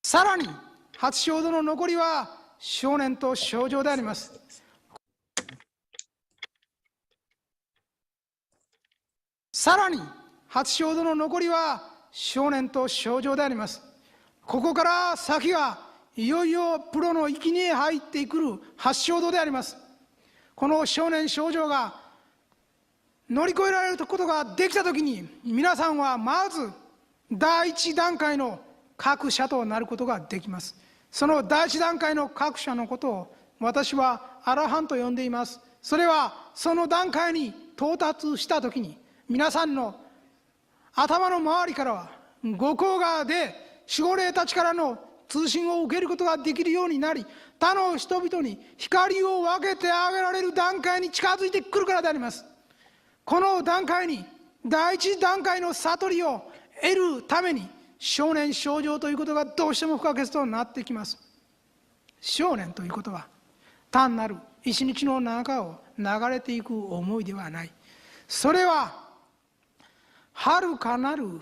さらに初衝動の残りは少年と少女であります。さらに初衝動の残りは少年と少女であります。ここから先がいよいよプロの域に入ってくる初衝動であります。この少年少女が乗り越えられることができたときに、皆さんはまず第一段階の各者となることができます。その第一段階の各者のことを私はアラハンと呼んでいます。それはその段階に到達したときに、皆さんの頭の周りからは五光が出、守護霊たちからの通信を受けることができるようになり、他の人々に光を分けてあげられる段階に近づいてくるからであります。この段階に第一段階の悟りを得るために少年少女ということがどうしても不可欠となってきます。少年ということは単なる一日の中を流れていく思いではない。それは遥かなる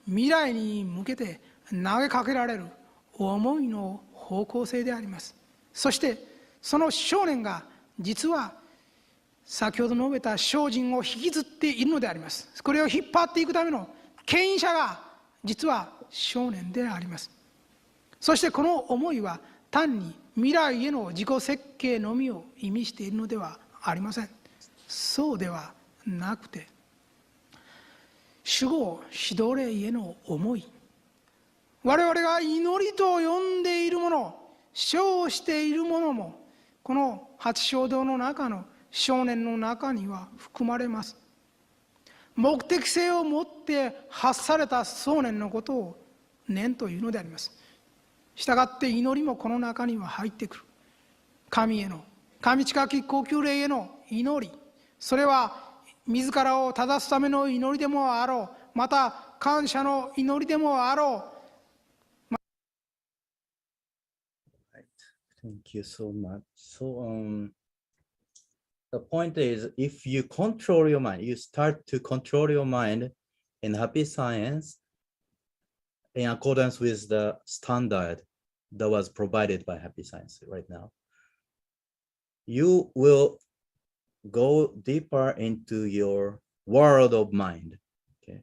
未来に向けて投げかけられる思いの方向性であります。そしてその少年が実は先ほど述べた精進を引きずっているのであります。これを引っ張っていくための牽引者が実は少年であります。そしてこの思いは単に未来への自己設計のみを意味しているのではありません。そうではなくて、守護指導霊への思い、我々が祈りと呼んでいるもの、称しているものも、この八正道の中の少年の中には含まれます。目的性を持って発された想念のことを念というのであります。したがって祈りもこの中には入ってくる。神への、神近き高級霊への祈り、それは自らを正すための祈りでもあろう、また感謝の祈りでもあろう。Thank you so much. So, the point is, if you control your mind, you start to control your mind in happy science in accordance with the standard that was provided by happy science right now. You will go deeper into your world of mind, okay?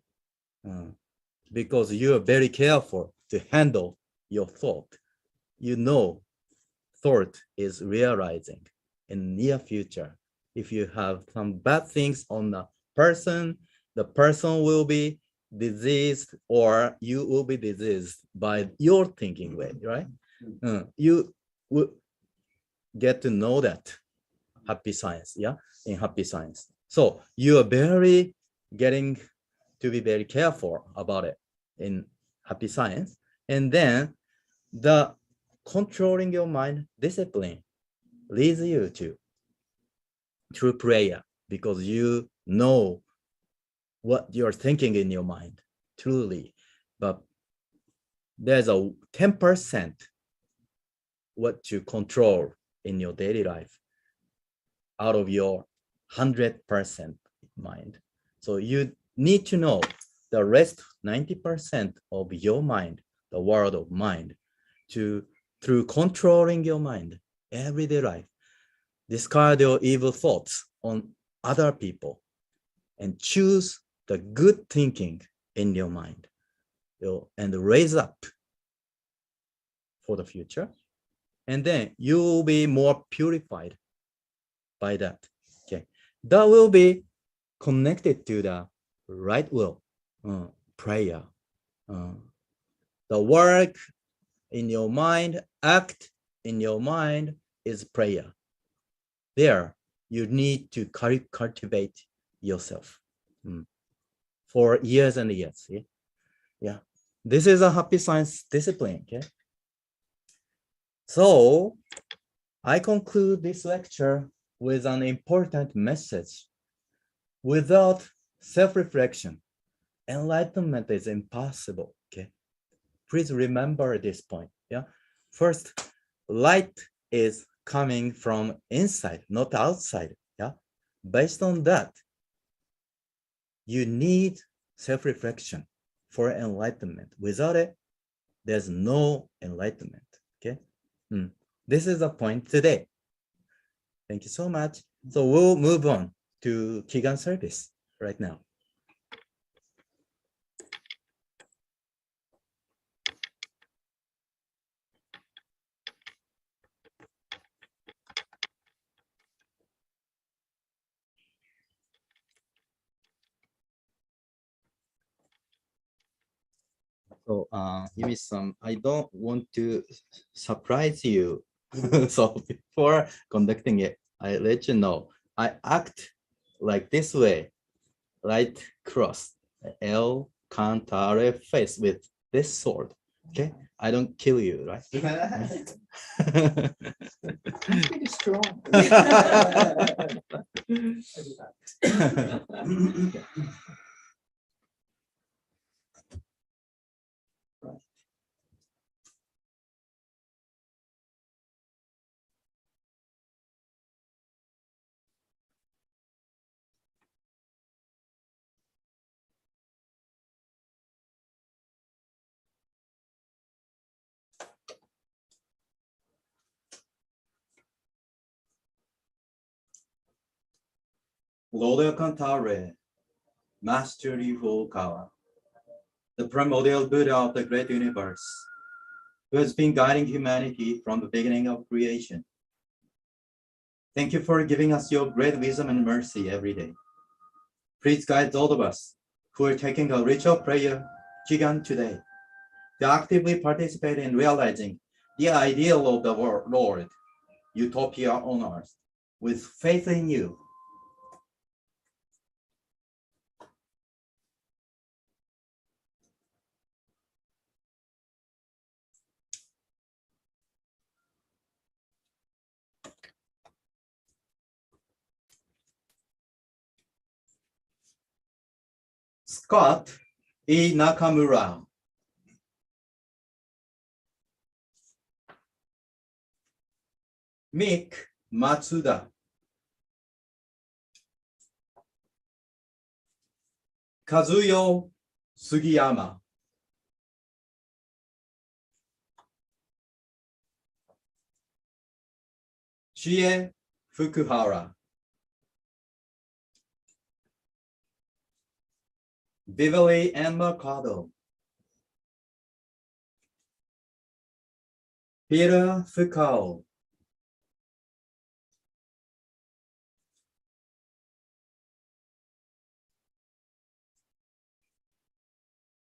Because you are very careful to handle your thought. You know, thought is realizing in near future. If you have some bad things on the person will be diseased, or you will be diseased by your thinking way, right? You will get to know that happy science, yeah, in happy science. So you are getting to be very careful about it in happy science. And then the controlling your mind discipline leads you to through prayer, because you know what you're thinking in your mind truly, but there's a 10% what you control in your daily life out of your 100% mind. So you need to know the rest 90% of your mind, the world of mind, through controlling your mind, everyday life, discard your evil thoughts on other people and choose the good thinking in your mind, and raise up for the future. And then you will be more purified by that. Okay, that will be connected to the right will, prayer. The work in your mind, act in your mind is prayer. There, you need to cultivate yourself for years and years. Yeah. This is a happy science discipline. Okay. So I conclude this lecture with an important message. Without self-reflection, enlightenment is impossible. Okay. Please remember this point. Yeah. First, light is coming from inside, not outside. Yeah. Based on that, you need self-reflection for enlightenment. Without it, there's no enlightenment. Okay. This is the point today. Thank you so much. So we'll move on to Kigan service right now. So, Yumi-san, I don't want to surprise you. So before conducting it, I let you know, I act like this way, right cross, L Cantare face with this sword. Okay, I don't kill you, right? That's pretty strong. Lord of Cantare, Master Yuhokawa, the primordial Buddha of the great universe, who has been guiding humanity from the beginning of creation. Thank you for giving us your great wisdom and mercy every day. Please guide all of us who are taking a ritual prayer, Kigan, today, to actively participate in realizing the ideal of the Lord, utopia on earth, with faith in you. Scott E. Nakamura. Mick Matsuda. Kazuyo Sugiyama. Chie Fukuhara. Beverly and Mercado. Peter Foucault.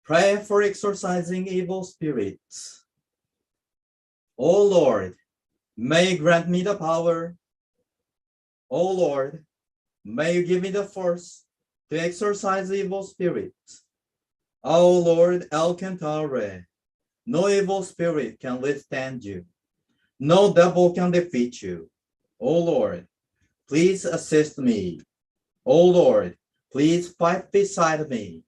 Pray for exorcising evil spirits. O Lord, may you grant me the power. O Lord, may you give me the force to exorcise evil spirits. O Lord El Cantare, no evil spirit can withstand you. No devil can defeat you. O Lord, please assist me. O Lord, please fight beside me.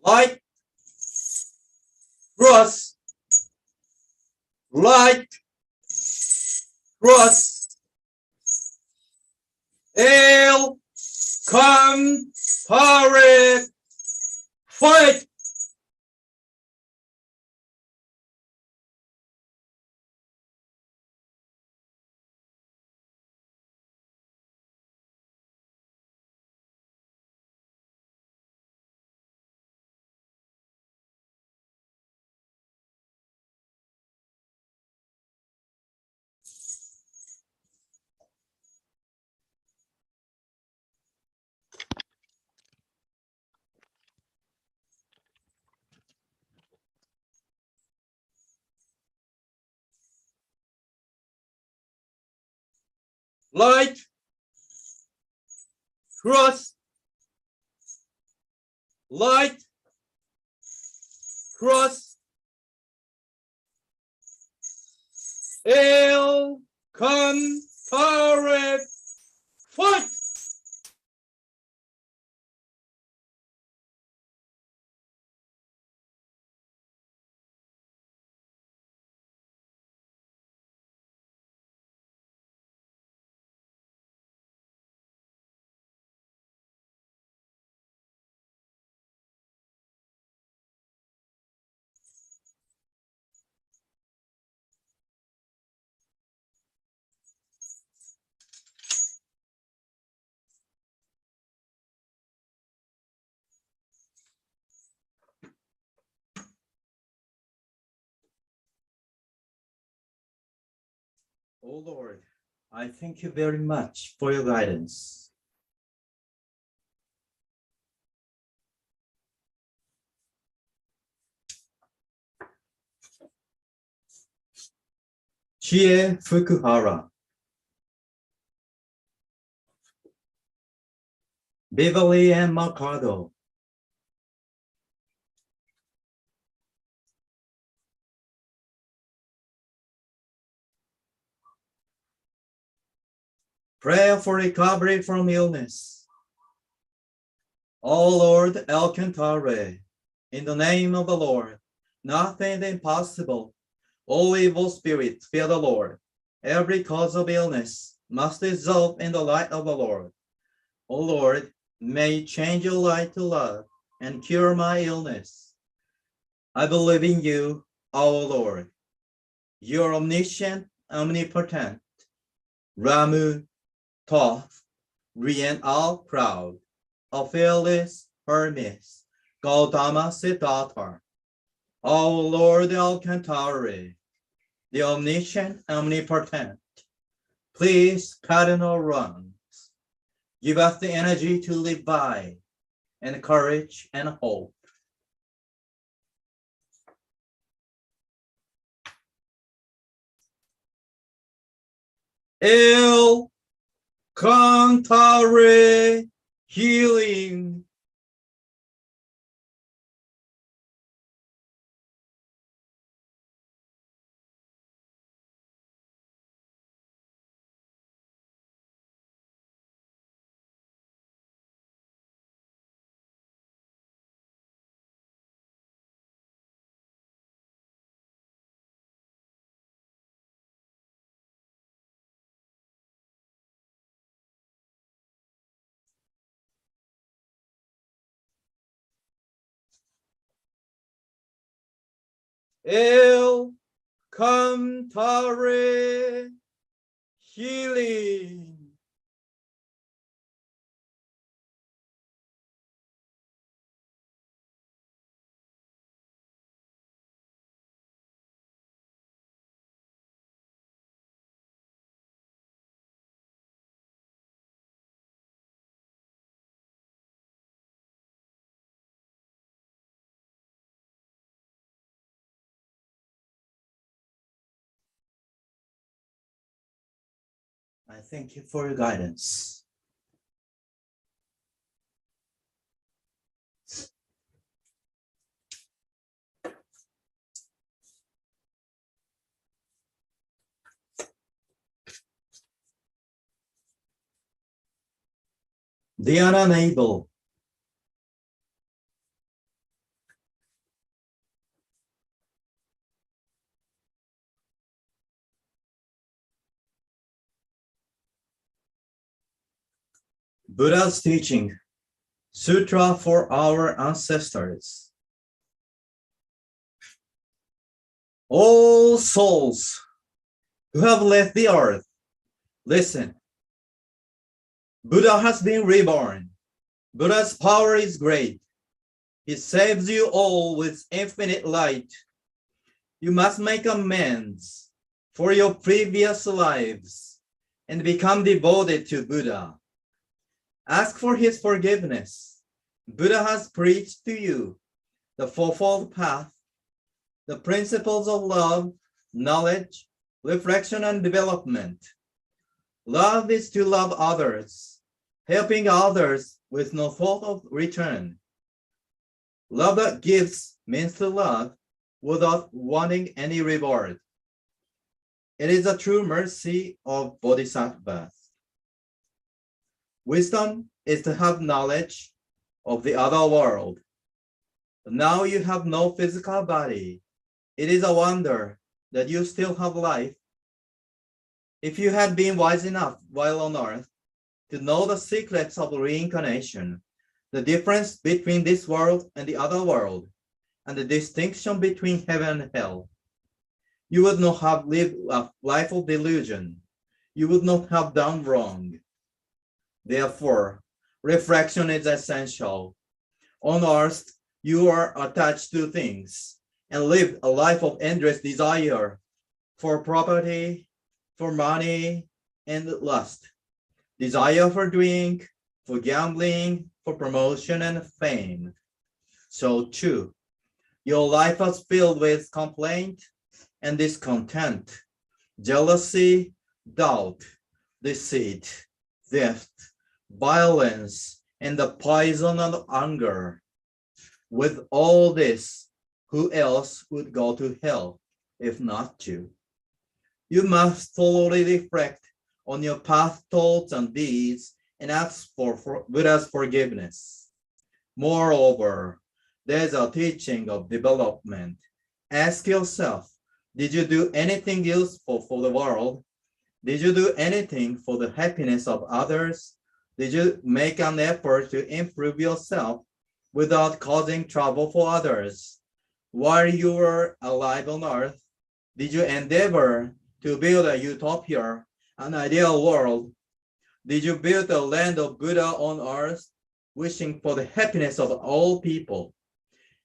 Light, cross, light, cross, El, Cantare, fight. Light, cross, light, cross, El, Cantare, fight. Oh Lord, I thank you very much for your guidance. Chie Fukuhara, Beverly and Mercado, prayer for recovery from illness. Oh Lord Alcantare, in the name of the Lord, nothing is impossible. All evil spirits fear the Lord. Every cause of illness must dissolve in the light of the Lord. O Lord, may change your light to love and cure my illness. I believe in you, O Lord. You are omniscient, omnipotent. Ramu, Thoth, Rian al proud, Ophelis, Hermes, Gautama Siddhartha. O Lord Alcantare, the omniscient, omnipotent, please pardon our wrongs. Give us the energy to live by, and courage and hope. El Cantare healing. El Cantare healing. I thank you for your guidance. Dhyana navel. Buddha's teaching, Sutra for our ancestors. All souls who have left the earth, listen. Buddha has been reborn. Buddha's power is great. He saves you all with infinite light. You must make amends for your previous lives and become devoted to Buddha. Ask for his forgiveness. Buddha has preached to you the fourfold path, the principles of love, knowledge, reflection, and development. Love is to love others, helping others with no thought of return. Love that gives means to love without wanting any reward. It is a true mercy of bodhisattvas. Wisdom is to have knowledge of the other world. Now you have no physical body. It is a wonder that you still have life. If you had been wise enough while on earth to know the secrets of reincarnation, the difference between this world and the other world, and the distinction between heaven and hell, you would not have lived a life of delusion. You would not have done wrong. Therefore, reflection is essential. On earth, you are attached to things and live a life of endless desire for property, for money, and lust. Desire for drink, for gambling, for promotion and fame. So too, your life was filled with complaint and discontent, jealousy, doubt, deceit, theft, violence, and the poison of anger. With all this, who else would go to hell if not you? You must thoroughly reflect on your past thoughts and deeds and ask for Buddha's forgiveness. Moreover, there's a teaching of development. Ask yourself, did you do anything useful for the world? Did you do anything for the happiness of others? Did you make an effort to improve yourself without causing trouble for others? While you were alive on earth, did you endeavor to build a utopia, an ideal world? Did you build a land of Buddha on earth, wishing for the happiness of all people?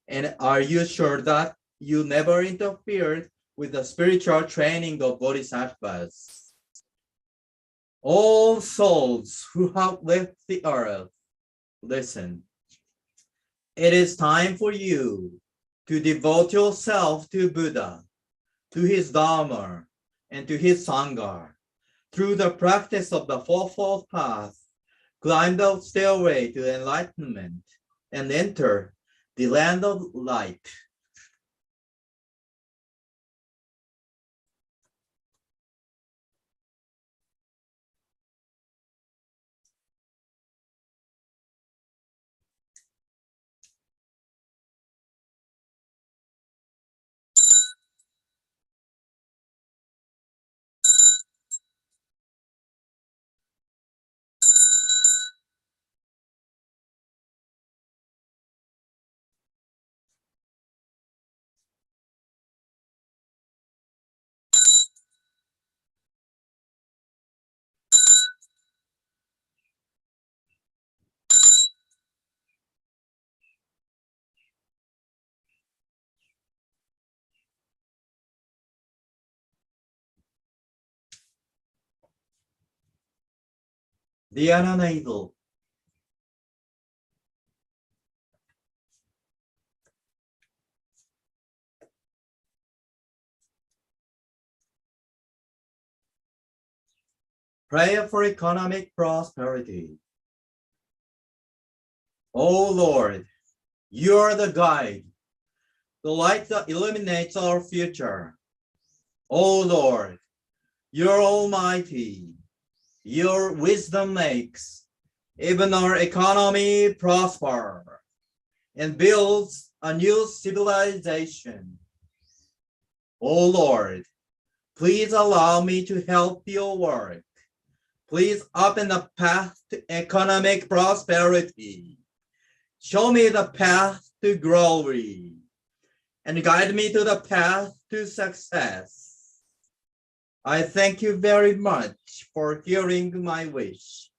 And are you sure that you never interfered with the spiritual training of bodhisattvas? All souls who have left the earth, listen. It is time for you to devote yourself to Buddha, to his Dharma, and to his Sangha. Through the practice of the fourfold path, climb the stairway to enlightenment and enter the land of light. Dhyana navel. Prayer for economic prosperity. O Lord, you are the guide, the light that illuminates our future. O Lord, you're almighty. Your wisdom makes even our economy prosper and builds a new civilization. Oh Lord, please allow me to help your work. Please open the path to economic prosperity. Show me the path to glory and guide me to the path to success. I thank you very much for hearing my wish.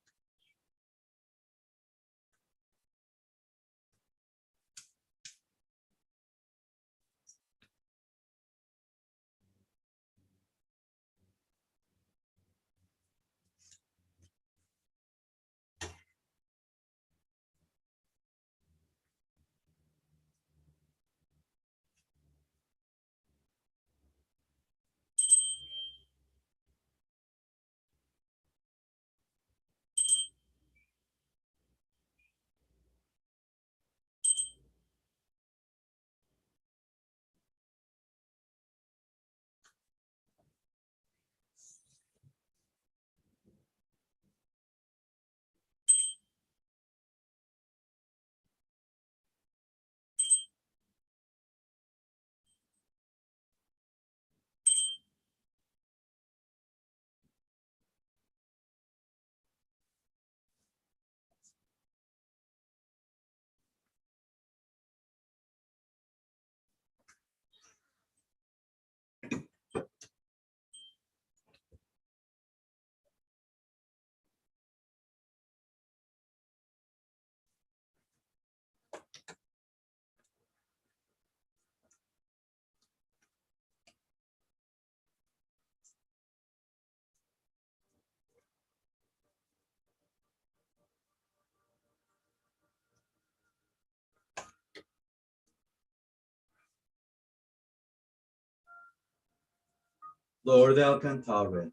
Lord El Cantare,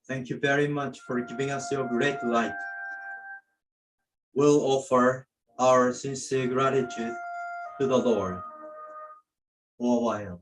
thank you very much for giving us your great light. We'll offer our sincere gratitude to the Lord for a while.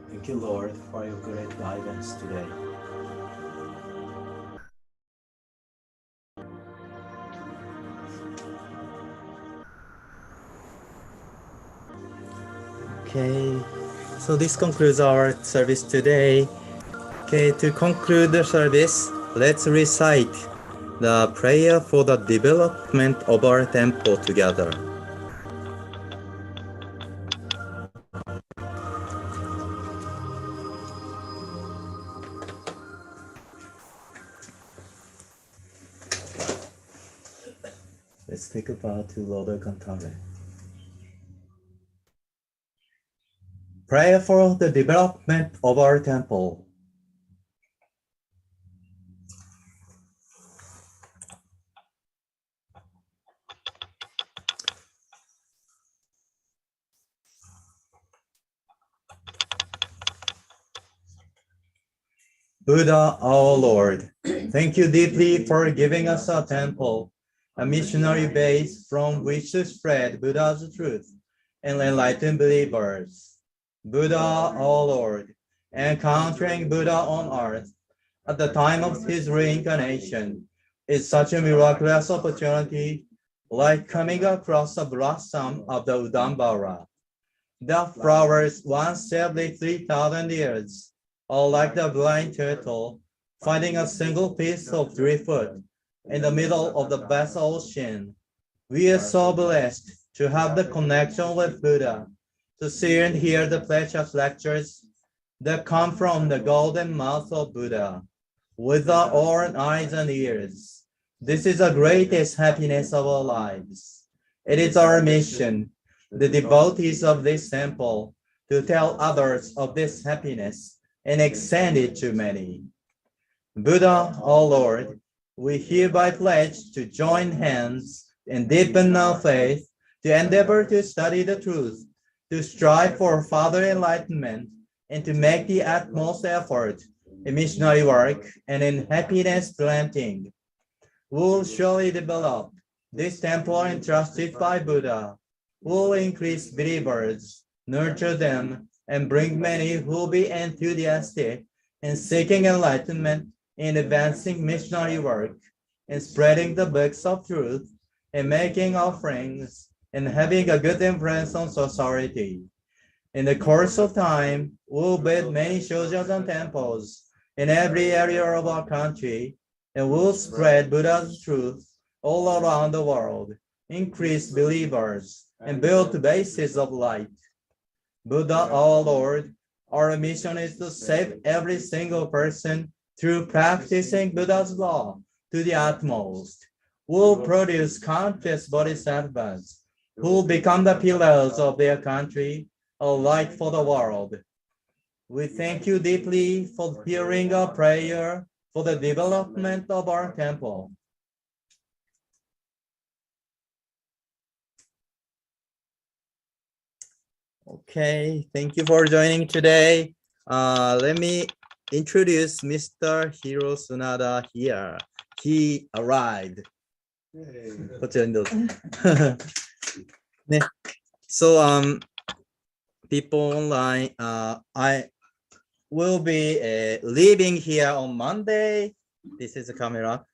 Thank you, Lord, for your great guidance today. Okay, so this concludes our service today. Okay, to conclude the service, let's recite the prayer for the development of our temple together. Let's take a bow to Lord Cantare. Prayer for the development of our temple. Buddha, our Lord, thank you deeply for giving us a temple, a missionary base from which to spread Buddha's truth and enlighten believers. Buddha, our Lord, encountering Buddha on earth at the time of his reincarnation is such a miraculous opportunity, like coming across the blossom of the Udambara. The flowers once every 3,000 years, or like the blind turtle, finding a single piece of driftwood in the middle of the vast ocean. We are so blessed to have the connection with Buddha, to see and hear the precious lectures that come from the golden mouth of Buddha, with our own eyes and ears. This is the greatest happiness of our lives. It is our mission, the devotees of this temple, to tell others of this happiness and extend it to many. Buddha, our Lord, we hereby pledge to join hands and deepen our faith, to endeavor to study the truth, to strive for further enlightenment, and to make the utmost effort in missionary work and in happiness planting. We will surely develop this temple entrusted by Buddha. We will increase believers, nurture them, and bring many who will be enthusiastic in seeking enlightenment, in advancing missionary work, in spreading the books of truth, in making offerings, and having a good influence on society. In the course of time, we'll build many shojos and temples in every area of our country, and we'll spread Buddha's truth all around the world, increase believers, and build the basis of light. Buddha, our Lord, our mission is to save every single person through practicing Buddha's law to the utmost. We'll produce countless bodhisattvas who will become the pillars of their country, a light for the world. We thank you deeply for hearing our prayer for the development of our temple. Okay, thank you for joining today. Let me introduce Mr. Hiro Sunada here. He arrived. So people online, I will be leaving here on Monday. This is the camera.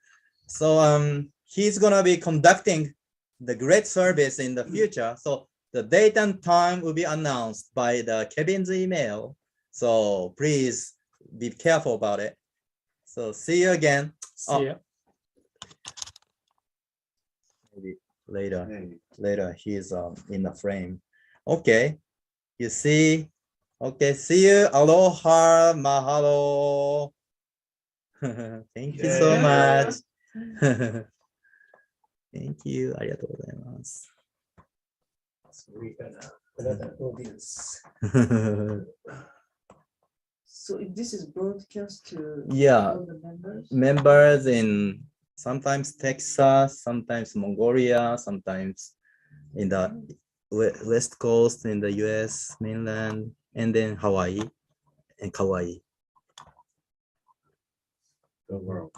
So he's gonna be conducting the great service in the future. So the date and time will be announced by the Kevin's email. So please be careful about it. So see you again. See ya. Maybe later he's in the frame. Okay, you see. Okay, see you. Aloha, mahalo. Thank you so much. Thank you. ありがとうございます。We're gonna another audience. So if this is broadcast to Yeah, all the members? members in sometimes Texas, sometimes Mongolia, sometimes in the West Coast in the US mainland, and then Hawaii and Kauai. The world.